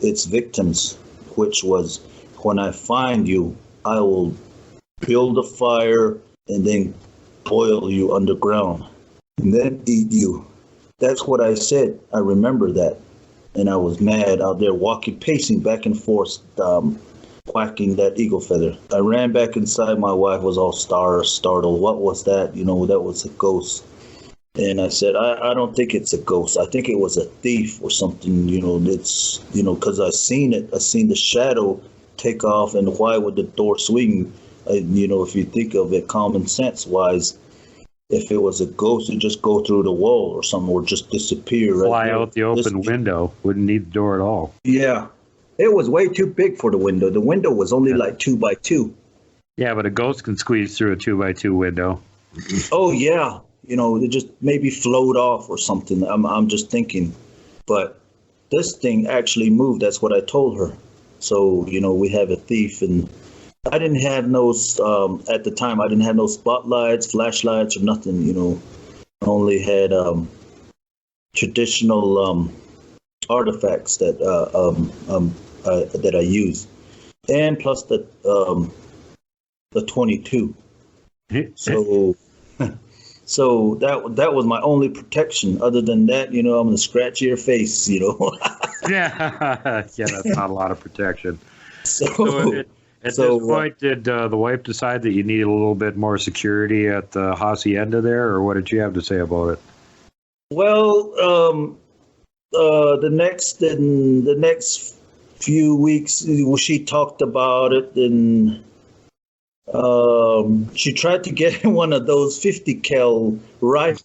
[SPEAKER 2] its victims, which was, when I find you, I will build a fire and then boil you underground and then eat you. That's what I said. I remember that. And I was mad out there pacing back and forth, quacking that eagle feather. I ran back inside. My wife was all startled. What was that? That was a ghost. And I said, I don't think it's a ghost. I think it was a thief or something. It's, because I seen it. I seen the shadow take off. And why would the door swing? If you think of it common sense wise, if it was a ghost, it'd just go through the wall or something, or just disappear.
[SPEAKER 1] Fly out the open window. Wouldn't need the door at all.
[SPEAKER 2] Yeah. It was way too big for the window. The window was only like 2 by 2.
[SPEAKER 1] Yeah, but a ghost can squeeze through a 2 by 2 window.
[SPEAKER 2] Oh, yeah. It just maybe float off or something. I'm just thinking. But this thing actually moved. That's what I told her. So, we have a thief, and I didn't have no, at the time, I didn't have no spotlights, flashlights, or nothing, I only had traditional artifacts that I use, and plus the 22. So that was my only protection. Other than that, I'm gonna scratch your face,
[SPEAKER 1] Yeah, that's not a lot of protection.
[SPEAKER 2] So
[SPEAKER 1] at this point, did the wife decide that you needed a little bit more security at the hacienda there, or what did she have to say about it?
[SPEAKER 2] Well, the next few weeks, she talked about it, and she tried to get one of those 50 cal rifles.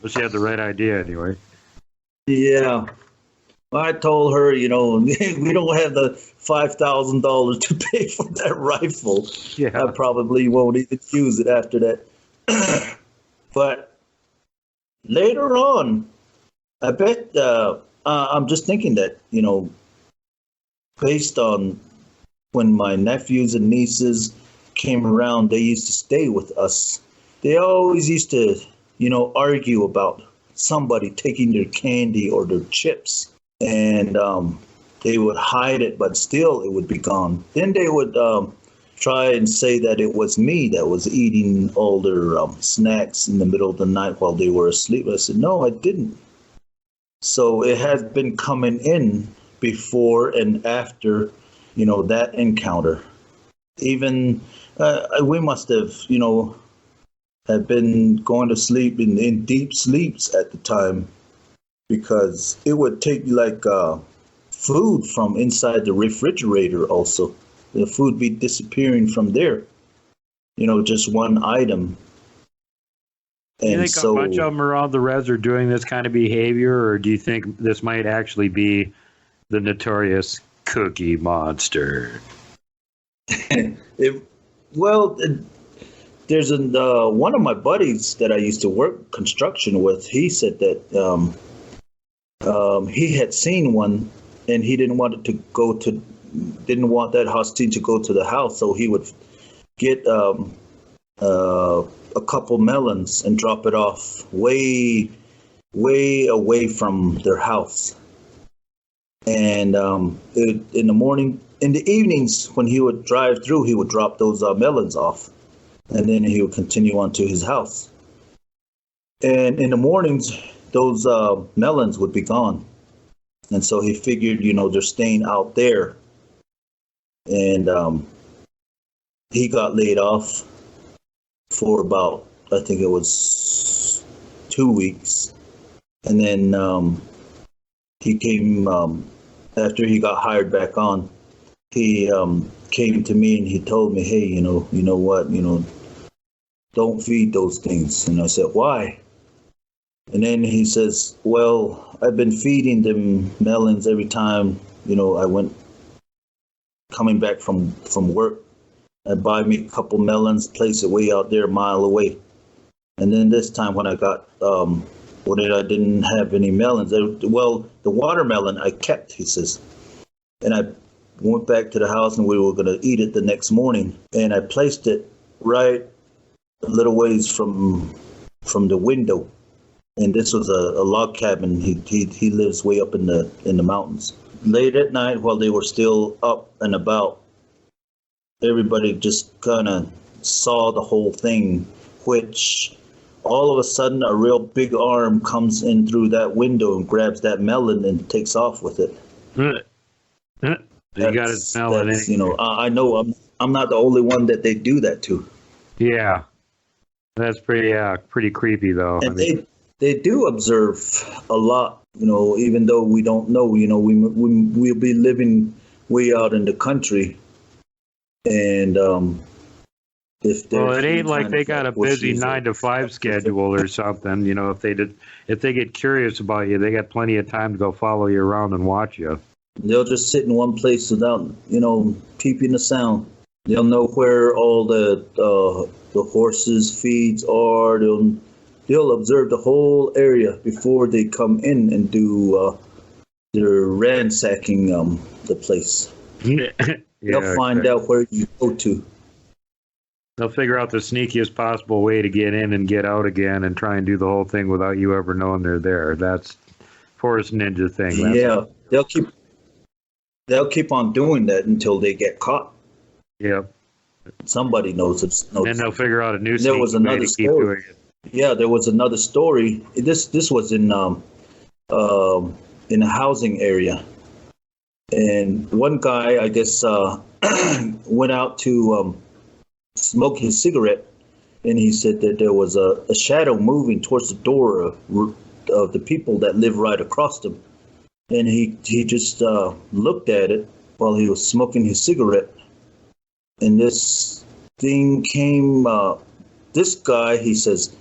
[SPEAKER 1] Well, she had the right idea anyway.
[SPEAKER 2] Yeah. I told her, we don't have the $5,000 to pay for that rifle.
[SPEAKER 1] Yeah.
[SPEAKER 2] I probably won't even use it after that. But later on, I bet I'm just thinking that, based on when my nephews and nieces came around, they used to stay with us. They always used to, argue about somebody taking their candy or their chips. And they would hide it, but still it would be gone. Then they would try and say that it was me that was eating all their snacks in the middle of the night while they were asleep. I said, no, I didn't. So it has been coming in before and after, that encounter. Even we must have, had been going to sleep in deep sleeps at the time, because it would take like food from inside the refrigerator also. The food be disappearing from there. Just one item.
[SPEAKER 1] Do you think a bunch of them around the res are doing this kind of behavior, or do you think this might actually be the notorious Cookie Monster?
[SPEAKER 2] there's one of my buddies that I used to work construction with. He said that he had seen one, and he didn't want that hostage to go to the house, so he would get a couple melons and drop it off way away from their house. And in the evenings when he would drive through, he would drop those melons off, and then he would continue on to his house. And in the mornings, those melons would be gone. And so he figured, they're staying out there. And he got laid off for about, I think it was 2 weeks. And then he came, after he got hired back on, he came to me and he told me, hey, you know what, don't feed those things. And I said, why? And then he says, well, I've been feeding them melons every time, I went coming back from work. I'd buy me a couple melons, place it way out there a mile away. And then this time when I got, I didn't have any melons. Well, the watermelon I kept, he says. And I went back to the house and we were going to eat it the next morning. And I placed it right a little ways from the window. And this was a log cabin. He lives way up in the mountains. Late at night, while they were still up and about, everybody just kind of saw the whole thing, which all of a sudden a real big arm comes in through that window and grabs that melon and takes off with it.
[SPEAKER 1] You got his melon.
[SPEAKER 2] I know I'm not the only one that they do that to.
[SPEAKER 1] Yeah, that's pretty creepy though.
[SPEAKER 2] And they do observe a lot, even though we don't know. We'll be living way out in the country, and it
[SPEAKER 1] ain't like they got a busy 9 to 5 schedule or something. If they get curious about you, they got plenty of time to go follow you around and watch you.
[SPEAKER 2] They'll just sit in one place without, peeping a sound. They'll know where all the horses' feeds are. They'll observe the whole area before they come in and do their ransacking the place. They'll find out where you go to.
[SPEAKER 1] They'll figure out the sneakiest possible way to get in and get out again and try and do the whole thing without you ever knowing they're there. That's Forest Ninja thing.
[SPEAKER 2] They'll keep on doing that until they get caught.
[SPEAKER 1] Yep.
[SPEAKER 2] Somebody knows it.
[SPEAKER 1] And they'll figure out a new
[SPEAKER 2] There was another story. Yeah, there was another story. This was in a housing area, and one guy, I guess, went out to smoke his cigarette, and he said that there was a shadow moving towards the door of the people that live right across them, and he just looked at it while he was smoking his cigarette, and this thing came. This guy, he says,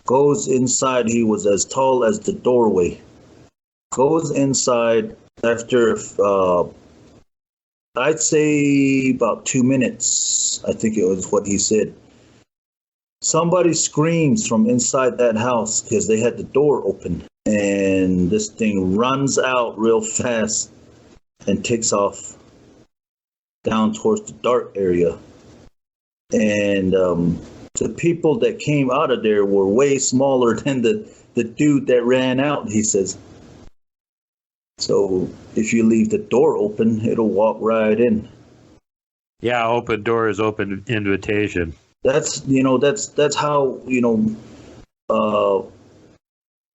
[SPEAKER 2] goes inside. He was as tall as the doorway. Goes inside after, I'd say about 2 minutes. I think it was what he said. Somebody screams from inside that house because they had the door open. And this thing runs out real fast and takes off down towards the dark area. And the people that came out of there were way smaller than the dude that ran out, he says. So if you leave the door open, it'll walk right in.
[SPEAKER 1] Yeah, open door is open invitation.
[SPEAKER 2] That's how,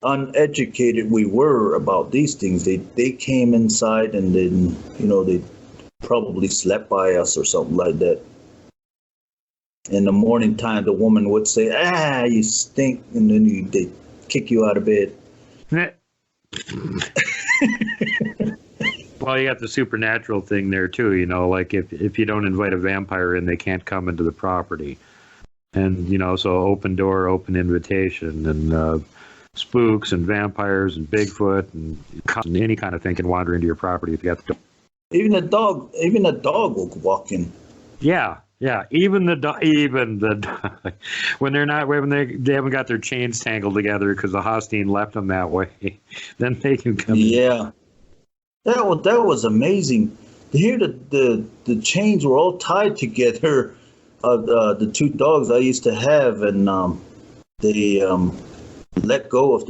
[SPEAKER 2] uneducated we were about these things. They came inside and then, they probably slept by us or something like that. In the morning time, the woman would say, you stink, and then they kick you out of bed.
[SPEAKER 1] Well, you got the supernatural thing there too, like if you don't invite a vampire in, they can't come into the property. And, so open door, open invitation, and spooks and vampires and Bigfoot and any kind of thing can wander into your property if you got the door.
[SPEAKER 2] Even a dog will walk in.
[SPEAKER 1] Yeah, Yeah, even the dog, when they haven't got their chains tangled together because the Hostine left them that way, then they can come in.
[SPEAKER 2] Yeah, that was amazing. To hear the chains were all tied together. The two dogs I used to have, and they let go of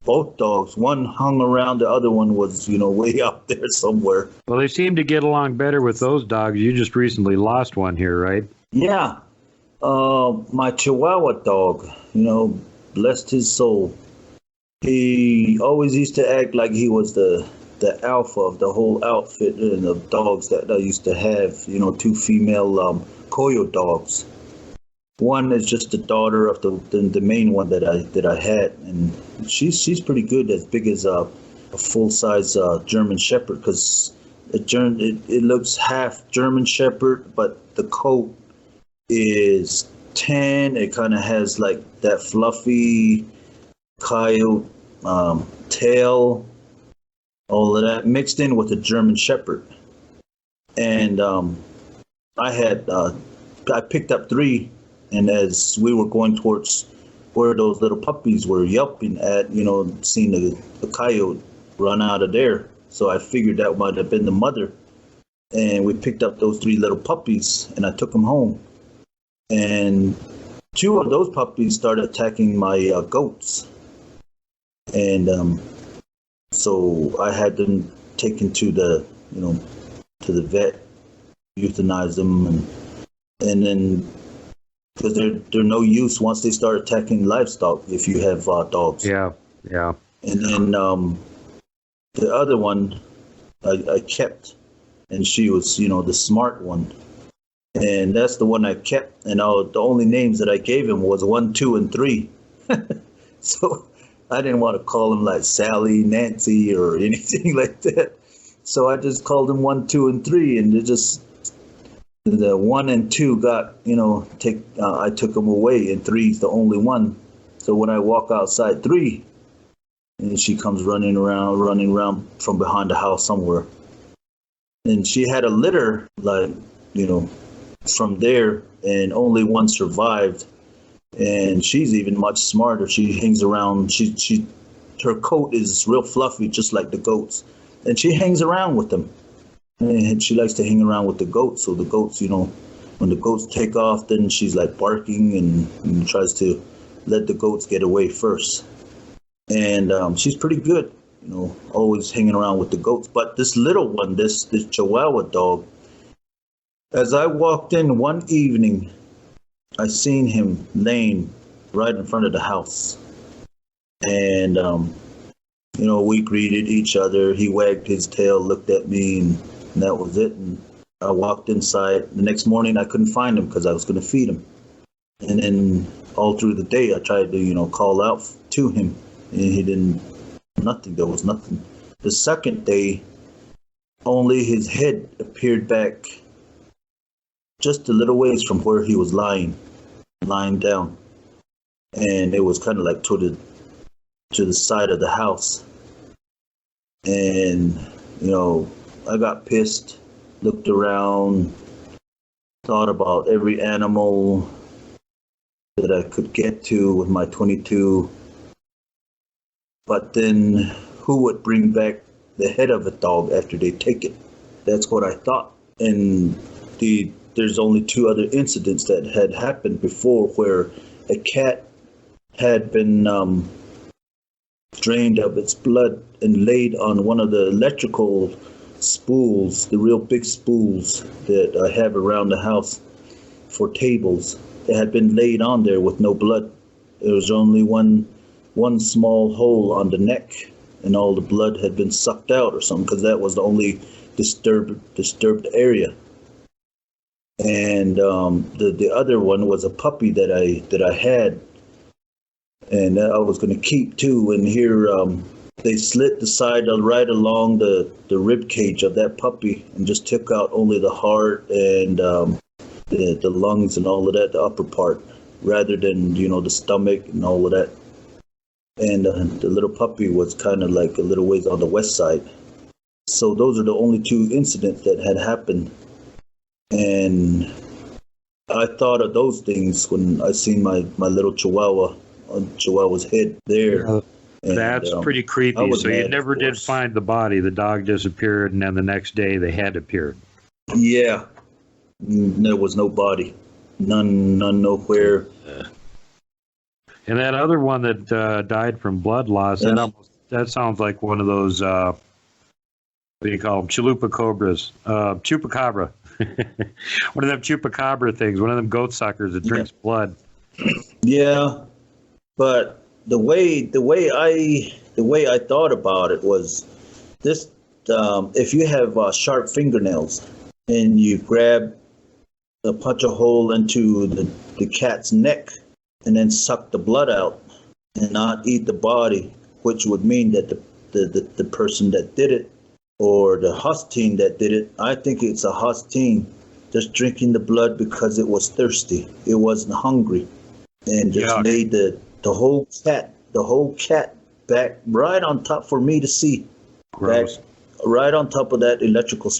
[SPEAKER 2] both dogs. One hung around, the other one was way out there somewhere.
[SPEAKER 1] Well, they seem to get along better with those dogs. You just recently lost one here, right?
[SPEAKER 2] Yeah, my Chihuahua dog, blessed his soul. He always used to act like he was the alpha of the whole outfit and of dogs that I used to have. Two female Koyo dogs. One is just the daughter of the main one that I had, and she's pretty good, as big as a full size German Shepherd, because it looks half German Shepherd, but the coat is tan. It kind of has like that fluffy coyote tail, all of that mixed in with a German Shepherd. And I picked up 3, and as we were going towards where those little puppies were yelping at, seeing the coyote run out of there. So I figured that might have been the mother. And we picked up those 3 little puppies, and I took them home. And 2 of those puppies started attacking my goats. And so I had them taken to the vet, euthanize them, and then, because they're no use once they start attacking livestock if you have dogs.
[SPEAKER 1] Yeah.
[SPEAKER 2] And then the other one I kept, and she was the smart one, and that's the one I kept. And the only names that I gave him was 1, 2, and 3. So I didn't want to call him like Sally, Nancy, or anything like that. So I just called him 1, 2, and 3, and the 1 and 2 got, I took them away, and 3's the only one. So when I walk outside 3, and she comes running around from behind the house somewhere. And she had a litter, like, from there, and only one survived. And she's even much smarter. She hangs around, her coat is real fluffy, just like the goats. And she hangs around with them. And she likes to hang around with the goats. So the goats, when the goats take off, then she's like barking and tries to let the goats get away first. And she's pretty good, always hanging around with the goats. But this little one, this Chihuahua dog, as I walked in one evening, I seen him laying right in front of the house. And, we greeted each other. He wagged his tail, looked at me, and that was it. And I walked inside. The next morning, I couldn't find him because I was going to feed him. And then all through the day, I tried to, call out to him. And he didn't, nothing. There was nothing. The second day, only his head appeared back just a little ways from where he was lying down. And it was kind of like to the side of the house. And, I got pissed, looked around, thought about every animal that I could get to with my 22. But then who would bring back the head of a dog after they take it? That's what I thought. And there's only 2 other incidents that had happened before where a cat had been drained of its blood and laid on one of the electrical spools, the real big spools that I have around the house for tables. It had been laid on there with no blood. There was only one small hole on the neck, and all the blood had been sucked out or something, because that was the only disturbed area. And the other one was a puppy that I had, and I was going to keep too. And here they slit the side right along the rib cage of that puppy, and just took out only the heart and the lungs and all of that, the upper part, rather than the stomach and all of that. And the little puppy was kind of like a little ways on the west side. So those are the only 2 incidents that had happened. And I thought of those things when I seen my little Chihuahua on Chihuahua's head there.
[SPEAKER 1] Yeah,
[SPEAKER 2] And,
[SPEAKER 1] that's pretty
[SPEAKER 2] I
[SPEAKER 1] creepy.
[SPEAKER 2] was
[SPEAKER 1] So you
[SPEAKER 2] mad,
[SPEAKER 1] never
[SPEAKER 2] of
[SPEAKER 1] did
[SPEAKER 2] course.
[SPEAKER 1] find the body. The dog disappeared, and then the next day the head appeared.
[SPEAKER 2] Yeah, there was no body, none nowhere.
[SPEAKER 1] And that other one that died from blood loss, that sounds like one of those, what do you call them, chalupa cobras, chupacabra. One of them chupacabra things, one of them goat suckers that drinks blood.
[SPEAKER 2] Yeah, but the way I thought about it was this: if you have sharp fingernails and you punch a hole into the cat's neck and then suck the blood out and not eat the body, which would mean that the person that did it or the Hostine that did it, I think it's a Hostine just drinking the blood because it was thirsty. It wasn't hungry, and just laid the whole cat back right on top for me to see.
[SPEAKER 1] Gross.
[SPEAKER 2] Back right on top of that electrical.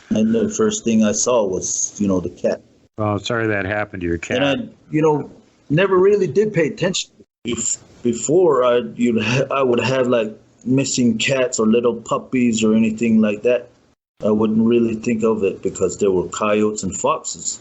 [SPEAKER 2] And the first thing I saw was, the cat.
[SPEAKER 1] Oh, sorry that happened to your cat.
[SPEAKER 2] And I, never really did pay attention. Before I would have like missing cats or little puppies or anything like that. I wouldn't really think of it because there were coyotes and foxes.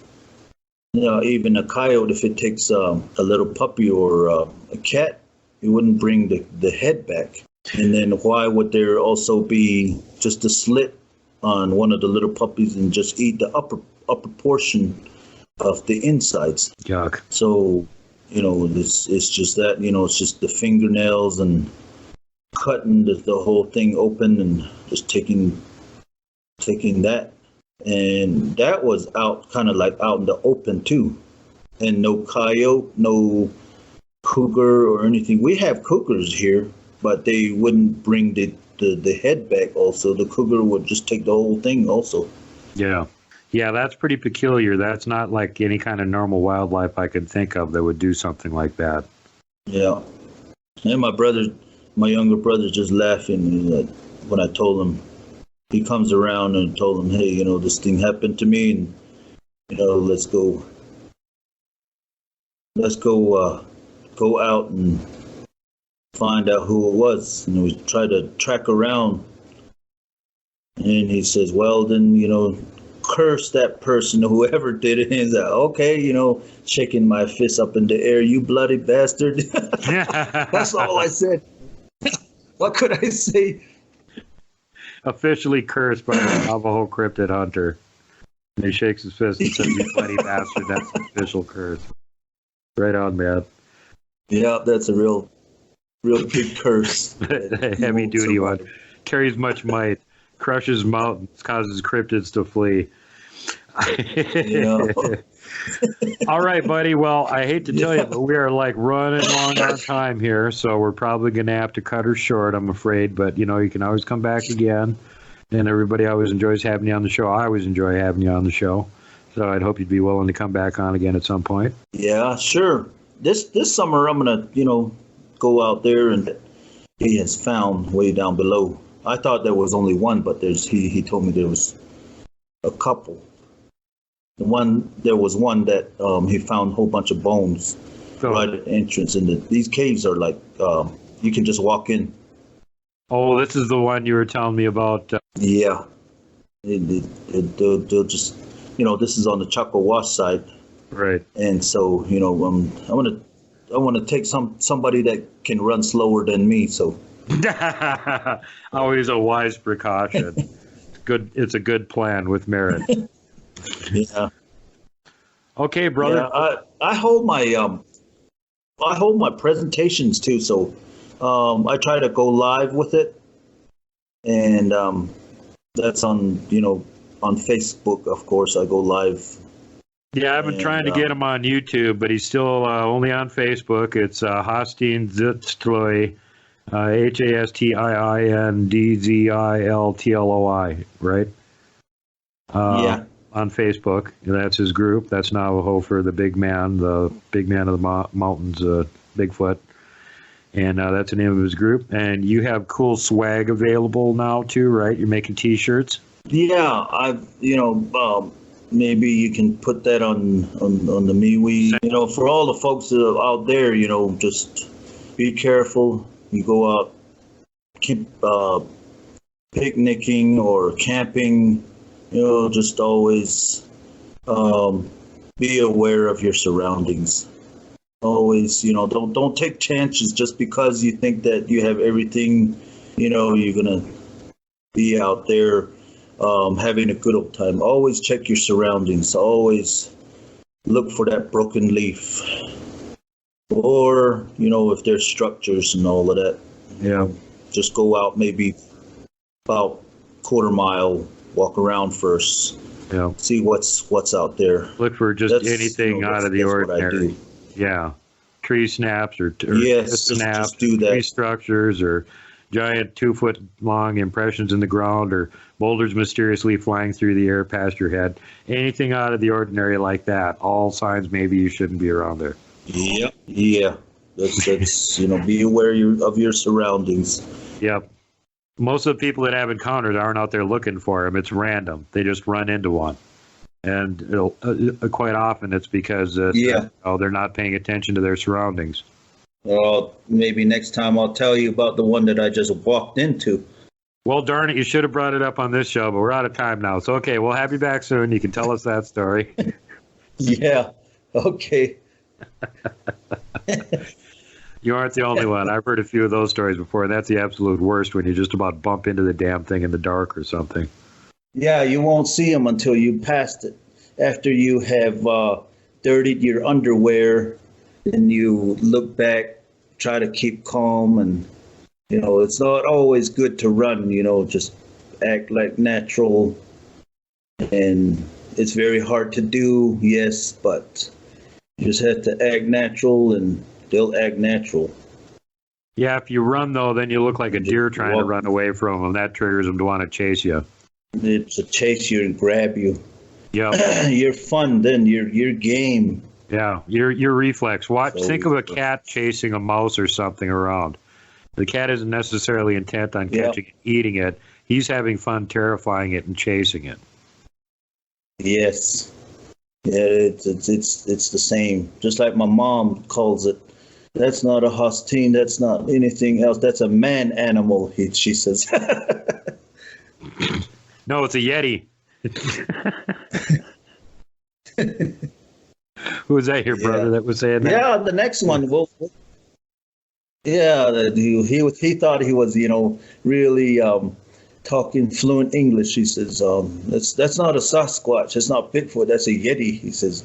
[SPEAKER 2] Even a coyote, if it takes a little puppy or a cat, it wouldn't bring the head back. And then why would there also be just a slit on one of the little puppies and just eat the upper portion of the insides?
[SPEAKER 1] Yuck.
[SPEAKER 2] So, it's just that, it's just the fingernails and cutting the whole thing open and just taking that. And that was kind of like out in the open too. And no coyote, no cougar or anything. We have cougars here, but they wouldn't bring the head back also. The cougar would just take the whole thing also.
[SPEAKER 1] Yeah. Yeah, that's pretty peculiar. That's not like any kind of normal wildlife I could think of that would do something like that.
[SPEAKER 2] Yeah. And my younger brother just laughing when I told him. He comes around and told him, hey, this thing happened to me, and, let's go go out and find out who it was. And we try to track around. And he says, well, then, curse that person, whoever did it. And he's like, okay, shaking my fist up in the air, you bloody bastard. That's all I said. What could I say?
[SPEAKER 1] Officially cursed by the Navajo cryptid hunter. And he shakes his fist and says, you bloody bastard, that's an official curse. Right on, man.
[SPEAKER 2] Yeah, that's a real big curse.
[SPEAKER 1] Heavy duty one. Carries much might. Crushes mountains, causes cryptids to flee. All right, buddy. Well, I hate to tell you, but we are like running long on time here, so we're probably going to have to cut her short, I'm afraid. But, you can always come back again. And everybody always enjoys having you on the show. I always enjoy having you on the show. So I'd hope you'd be willing to come back on again at some point.
[SPEAKER 2] Yeah, sure. This summer, I'm going to, go out there, and he has found way down below. I thought there was only one, but he told me there was a couple. There was one that he found a whole bunch of bones right at the entrance, and these caves are like you can just walk in.
[SPEAKER 1] Oh, this is the one you were telling me about.
[SPEAKER 2] Yeah, they'll just this is on the Choctawash side,
[SPEAKER 1] right?
[SPEAKER 2] And so I want to take somebody that can run slower than me. So
[SPEAKER 1] always a wise precaution. Good, it's a good plan with merit.
[SPEAKER 2] Yeah.
[SPEAKER 1] Okay, brother.
[SPEAKER 2] Yeah, I hold my presentations too, so I try to go live with it, and that's on on Facebook, of course. I go live.
[SPEAKER 1] Yeah, I've been trying to get him on YouTube, but he's still only on Facebook. It's Hostine Zitzloi, HASTIINDZILTLOI, right?
[SPEAKER 2] Yeah.
[SPEAKER 1] On Facebook. That's his group. That's Navajo for the big man of the mountains, Bigfoot. And that's the name of his group. And you have cool swag available now too, right? You're making T-shirts.
[SPEAKER 2] Yeah, I've maybe you can put that on the MeWe. For all the folks that are out there, just be careful. You go out, keep picnicking or camping. Just always be aware of your surroundings. Always, don't take chances just because you think that you have everything. You're gonna be out there having a good old time. Always check your surroundings. Always look for that broken leaf, or if there's structures and all of that.
[SPEAKER 1] Yeah.
[SPEAKER 2] Just go out maybe about quarter mile, walk around first.
[SPEAKER 1] Yeah.
[SPEAKER 2] See what's out there.
[SPEAKER 1] Look for just anything out of the ordinary. Yeah. Tree snaps or
[SPEAKER 2] yes,
[SPEAKER 1] snaps,
[SPEAKER 2] just do that.
[SPEAKER 1] Tree structures or giant 2-foot long impressions in the ground or boulders mysteriously flying through the air past your head. Anything out of the ordinary like that. All signs maybe you shouldn't be around there.
[SPEAKER 2] Yep. Yeah. That's be aware of your surroundings.
[SPEAKER 1] Yep. Most of the people that have encounters aren't out there looking for them. It's random. They just run into one. And quite often it's because they're not paying attention to their surroundings.
[SPEAKER 2] Well, maybe next time I'll tell you about the one that I just walked into.
[SPEAKER 1] Well, darn it, you should have brought it up on this show, but we're out of time now. So, okay, we'll have you back soon. You can tell us that story.
[SPEAKER 2] Yeah, okay.
[SPEAKER 1] You aren't the only one. I've heard a few of those stories before, and that's the absolute worst when you just about bump into the damn thing in the dark or something.
[SPEAKER 2] Yeah, you won't see them until you passed it. After you have dirtied your underwear and you look back, try to keep calm, and it's not always good to run. Just act like natural, and it's very hard to do. Yes, but you just have to act natural, and they'll act natural.
[SPEAKER 1] Yeah, if you run though, then you look like a deer trying to run away from them. That triggers them to want to chase you.
[SPEAKER 2] It's to chase you and grab you.
[SPEAKER 1] Yeah,
[SPEAKER 2] you're fun then. You're game.
[SPEAKER 1] Yeah, your reflex. Think of a cat chasing a mouse or something around. The cat isn't necessarily intent on catching and eating it. He's having fun terrifying it and chasing it.
[SPEAKER 2] Yes. Yeah, it's the same. Just like my mom calls it. That's not a hostine. That's not anything else. That's a man animal, she says.
[SPEAKER 1] No, it's a Yeti. Who was that, your brother that was saying that?
[SPEAKER 2] Yeah, the next one. He thought he was, really talking fluent English. He says, that's not a Sasquatch. It's not Bigfoot. That's a Yeti. He says,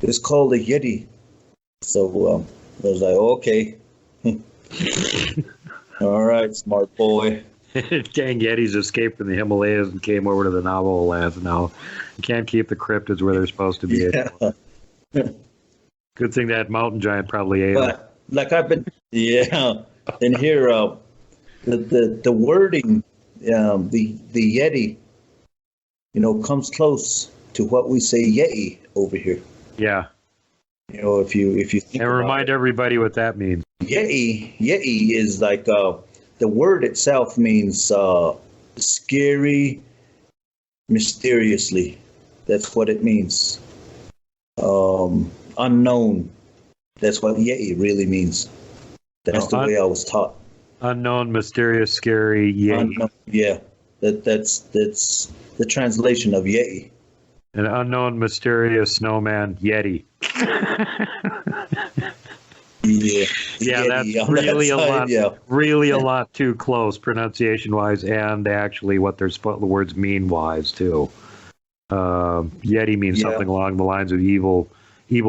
[SPEAKER 2] it's called a Yeti. So I was like, okay. All right, smart boy.
[SPEAKER 1] Dang Yetis escaped from the Himalayas and came over to the Navajo lands. Now you can't keep the cryptids where they're supposed to be.
[SPEAKER 2] Yeah.
[SPEAKER 1] Good thing that mountain giant probably ate them.
[SPEAKER 2] Like I've been, and here the wording, the Yeti, comes close to what we say Yeti over here.
[SPEAKER 1] Yeah.
[SPEAKER 2] If you think
[SPEAKER 1] and remind everybody what that means.
[SPEAKER 2] Yeti is like the word itself means scary, mysteriously. That's what it means. Unknown. That's what Yeti really means. That's the way I was taught.
[SPEAKER 1] Unknown, mysterious, scary Yeti.
[SPEAKER 2] Yeah, that's the translation of Yeti.
[SPEAKER 1] An unknown, mysterious snowman Yeti. Yeah, that's really a lot. Yeah. Really a lot too close, pronunciation-wise, and actually what the words mean-wise too. Yeti means something along the lines of evil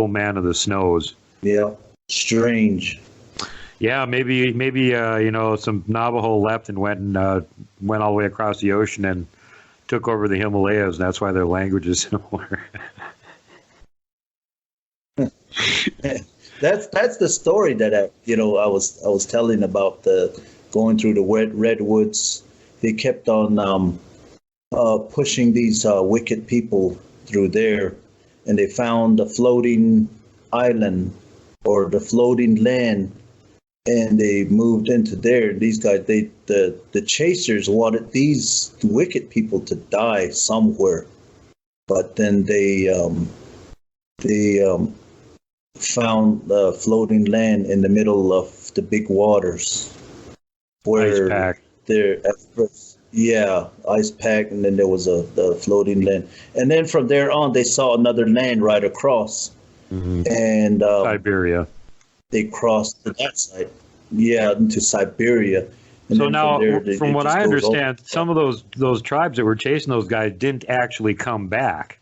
[SPEAKER 1] man of the snows.
[SPEAKER 2] Yeah, strange.
[SPEAKER 1] Yeah, maybe some Navajo left and went all the way across the ocean and took over the Himalayas. And that's why their language is similar.
[SPEAKER 2] That's the story that I was telling about the going through the redwoods. They kept on pushing these wicked people through there, and they found a floating island or the floating land, and they moved into there. These guys, the chasers wanted these wicked people to die somewhere, but then they found floating land in the middle of the big waters where
[SPEAKER 1] Ice pack.
[SPEAKER 2] there at first, yeah, ice pack, and then there was the floating land, and then from there on they saw another land right across, and
[SPEAKER 1] Siberia.
[SPEAKER 2] they crossed to that side, yeah, into Siberia. And
[SPEAKER 1] So
[SPEAKER 2] then
[SPEAKER 1] now,
[SPEAKER 2] there,
[SPEAKER 1] from
[SPEAKER 2] it
[SPEAKER 1] what
[SPEAKER 2] just
[SPEAKER 1] I
[SPEAKER 2] goes
[SPEAKER 1] understand,
[SPEAKER 2] over.
[SPEAKER 1] some of those tribes that were chasing those guys didn't actually come back.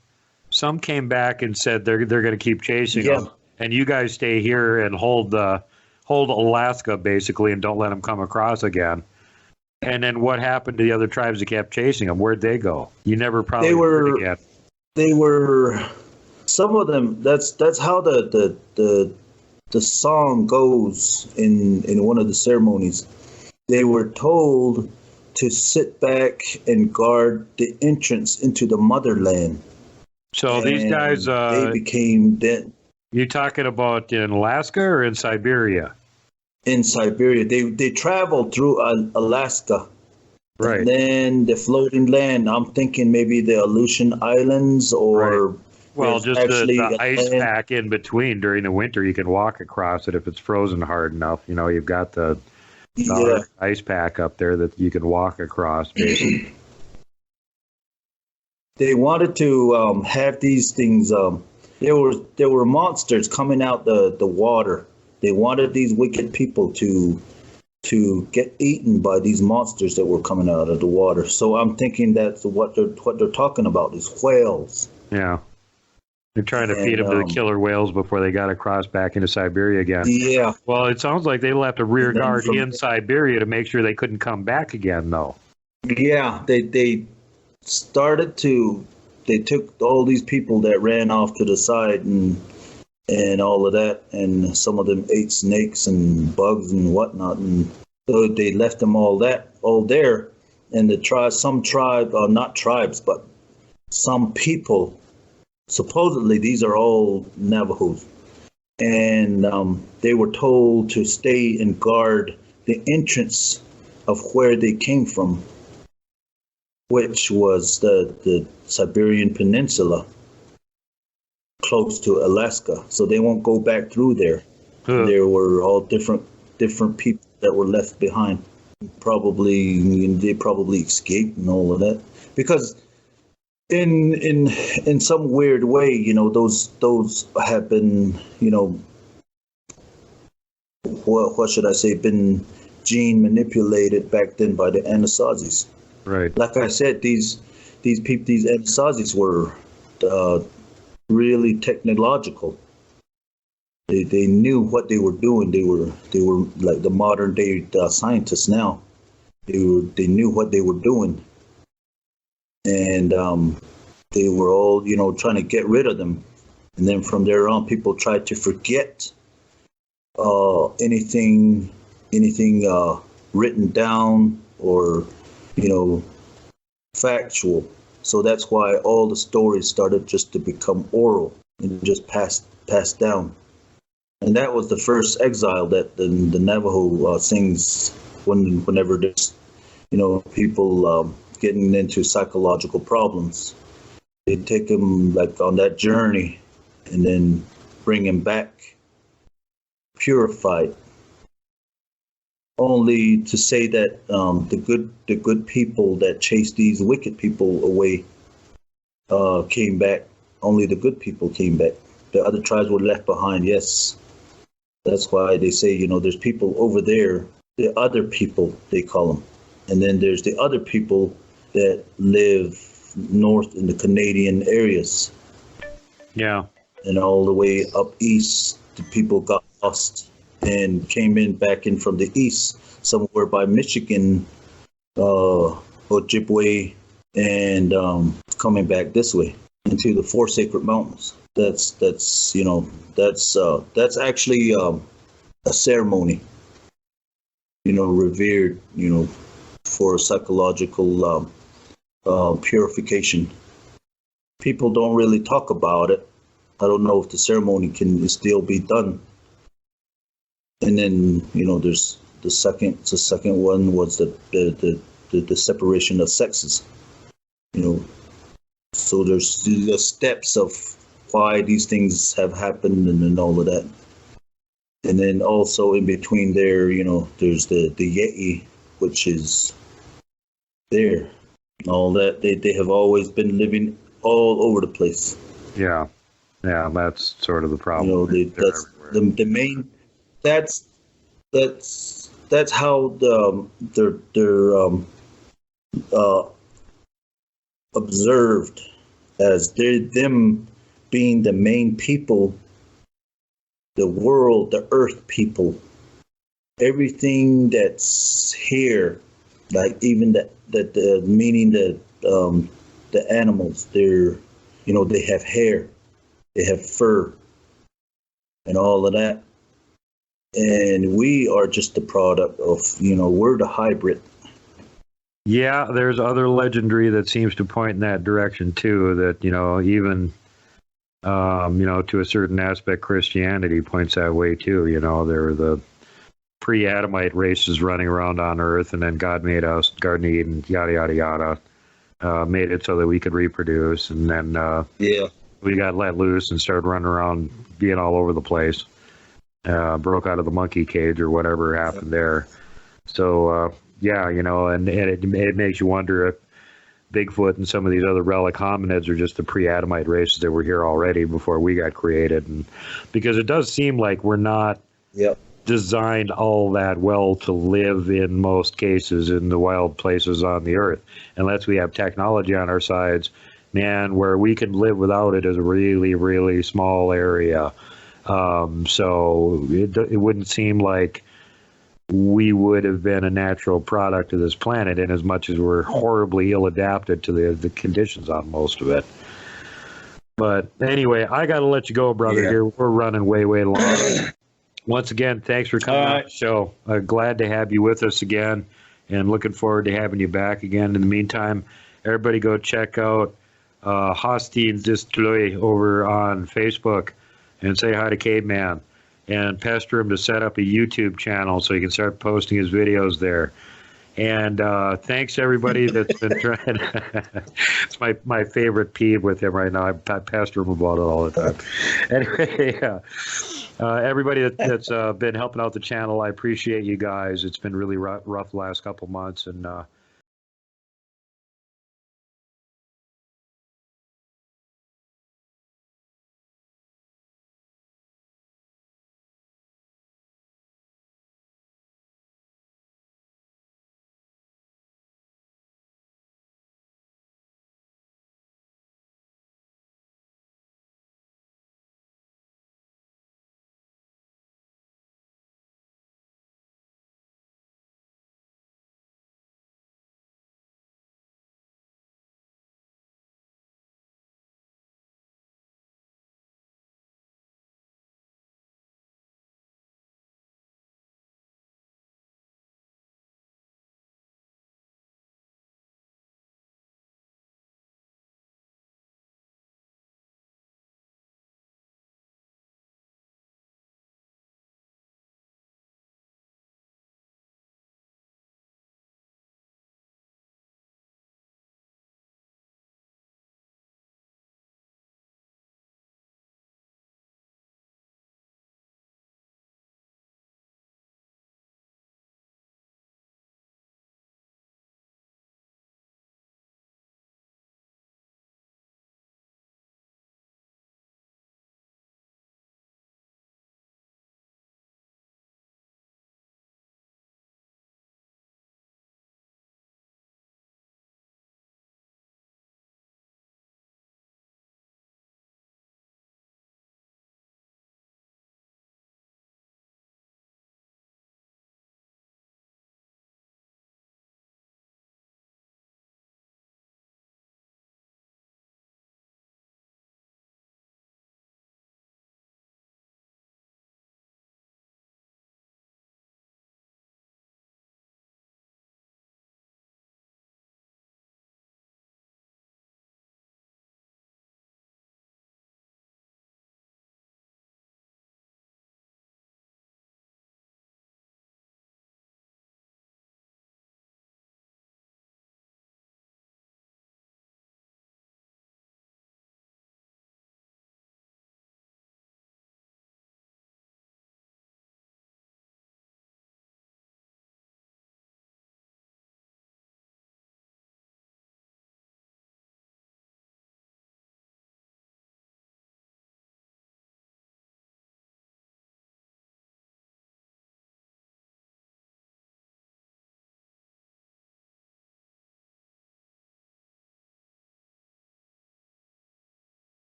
[SPEAKER 1] Some came back and said they're going to keep chasing
[SPEAKER 2] Yeah.
[SPEAKER 1] them, and you guys stay here and hold Alaska basically, and don't let them come across again. And then what happened to the other tribes that kept chasing them? Where'd they go? You never probably heard again.
[SPEAKER 2] They were some of them. That's how the song goes in one of the ceremonies. They were told to sit back and guard the entrance into the motherland.
[SPEAKER 1] So these
[SPEAKER 2] And
[SPEAKER 1] guys,
[SPEAKER 2] they became then
[SPEAKER 1] you talking about in Alaska or in Siberia?
[SPEAKER 2] in Siberia. They traveled through Alaska.
[SPEAKER 1] Right.
[SPEAKER 2] And then the floating land, I'm thinking maybe the Aleutian Islands or
[SPEAKER 1] Right. Well,
[SPEAKER 2] there's
[SPEAKER 1] just
[SPEAKER 2] actually
[SPEAKER 1] the
[SPEAKER 2] a
[SPEAKER 1] ice
[SPEAKER 2] land-
[SPEAKER 1] pack in between during the winter, you can walk across it if it's frozen hard enough. You know, you've got the
[SPEAKER 2] Yeah.
[SPEAKER 1] ice pack up there that you can walk across, basically.
[SPEAKER 2] They wanted to have these things. There were monsters coming out the water. They wanted these wicked people to get eaten by these monsters that were coming out of the water. So I'm thinking that's what they're talking about, these whales.
[SPEAKER 1] Yeah. They're trying to feed them to the killer whales before they got across back into Siberia again.
[SPEAKER 2] Yeah.
[SPEAKER 1] Well, it sounds like they left a rear
[SPEAKER 2] And then
[SPEAKER 1] guard
[SPEAKER 2] from-
[SPEAKER 1] in Siberia to make sure they couldn't come back again, though.
[SPEAKER 2] Yeah, they started to. They took all these people that ran off to the side and all of that, and some of them ate snakes and bugs and whatnot, and so they left them all there. And not tribes, but some people. Supposedly, these are all Navajos, and they were told to stay and guard the entrance of where they came from, which was the Siberian Peninsula, close to Alaska. So they won't go back through there.
[SPEAKER 1] Huh.
[SPEAKER 2] There were all different people that were left behind. They probably escaped and all of that, because in some weird way, those have been, what should I say, been gene manipulated back then by the Anasazis.
[SPEAKER 1] Right.
[SPEAKER 2] Like I said, these Anasazis were really technological. They knew what they were doing. They were like the modern day scientists now. They knew what they were doing, and they were all trying to get rid of them. And then from there on, people tried to forget anything written down or factual. So that's why all the stories started just to become oral and just passed down. And that was the first exile that the Navajo sings whenever there's people getting into psychological problems. They take them like on that journey and then bring them back purified, only to say that the good people that chased these wicked people away came back. Only the good people came back. The other tribes were left behind. Yes, that's why they say there's people over there. The other people, they call them, and then there's the other people that live north in the Canadian areas.
[SPEAKER 1] Yeah.
[SPEAKER 2] And all the way up east, the people got lost and came back in from the east, somewhere by Michigan, Ojibwe, and coming back this way into the Four Sacred Mountains. That's actually a ceremony, revered, for psychological purification. People don't really talk about it. I don't know if the ceremony can still be done. And then there's the second one was the separation of sexes. So there's the steps of why these things have happened and all of that. And then also in between there, there's the Yeti, which is there. And all that. They have always been living all over the place.
[SPEAKER 1] Yeah. Yeah, that's sort of the problem.
[SPEAKER 2] That's the main. That's how they're observed as them being the main people, the world, the earth people. Everything that's here, like even the meaning the animals, they have hair, they have fur, and all of that. And we are just the product of, we're the hybrid.
[SPEAKER 1] Yeah, there's other legendary that seems to point in that direction too. That even to a certain aspect, Christianity points that way too. There were the pre-Adamite races running around on Earth, and then God made us, Garden of Eden, yada yada yada, made it so that we could reproduce, and then we got let loose and started running around, being all over the place. Broke out of the monkey cage or whatever happened there. So. And it makes you wonder if Bigfoot and some of these other relic hominids are just the pre-Adamite races that were here already before we got created. And because it does seem like we're not designed all that well to live in most cases in the wild places on the earth, unless we have technology on our sides. Man, where we can live without it is a really, really small area. So it wouldn't seem like we would have been a natural product of this planet, in as much as we're horribly ill adapted to the conditions on most of it. But anyway, I got to let you go, brother. Here we're running way long. Once again, thanks for coming on the show. Glad to have you with us again, and looking forward to having you back again. In the meantime, everybody go check out Hosteen Destroy over on Facebook and say hi to Caveman. And pester him to set up a YouTube channel so he can start posting his videos there. And thanks everybody that's been trying. It's my favorite peeve with him right now. I pester him about it all the time. Anyway, everybody that's been helping out the channel, I appreciate you guys. It's been really rough the last couple months, and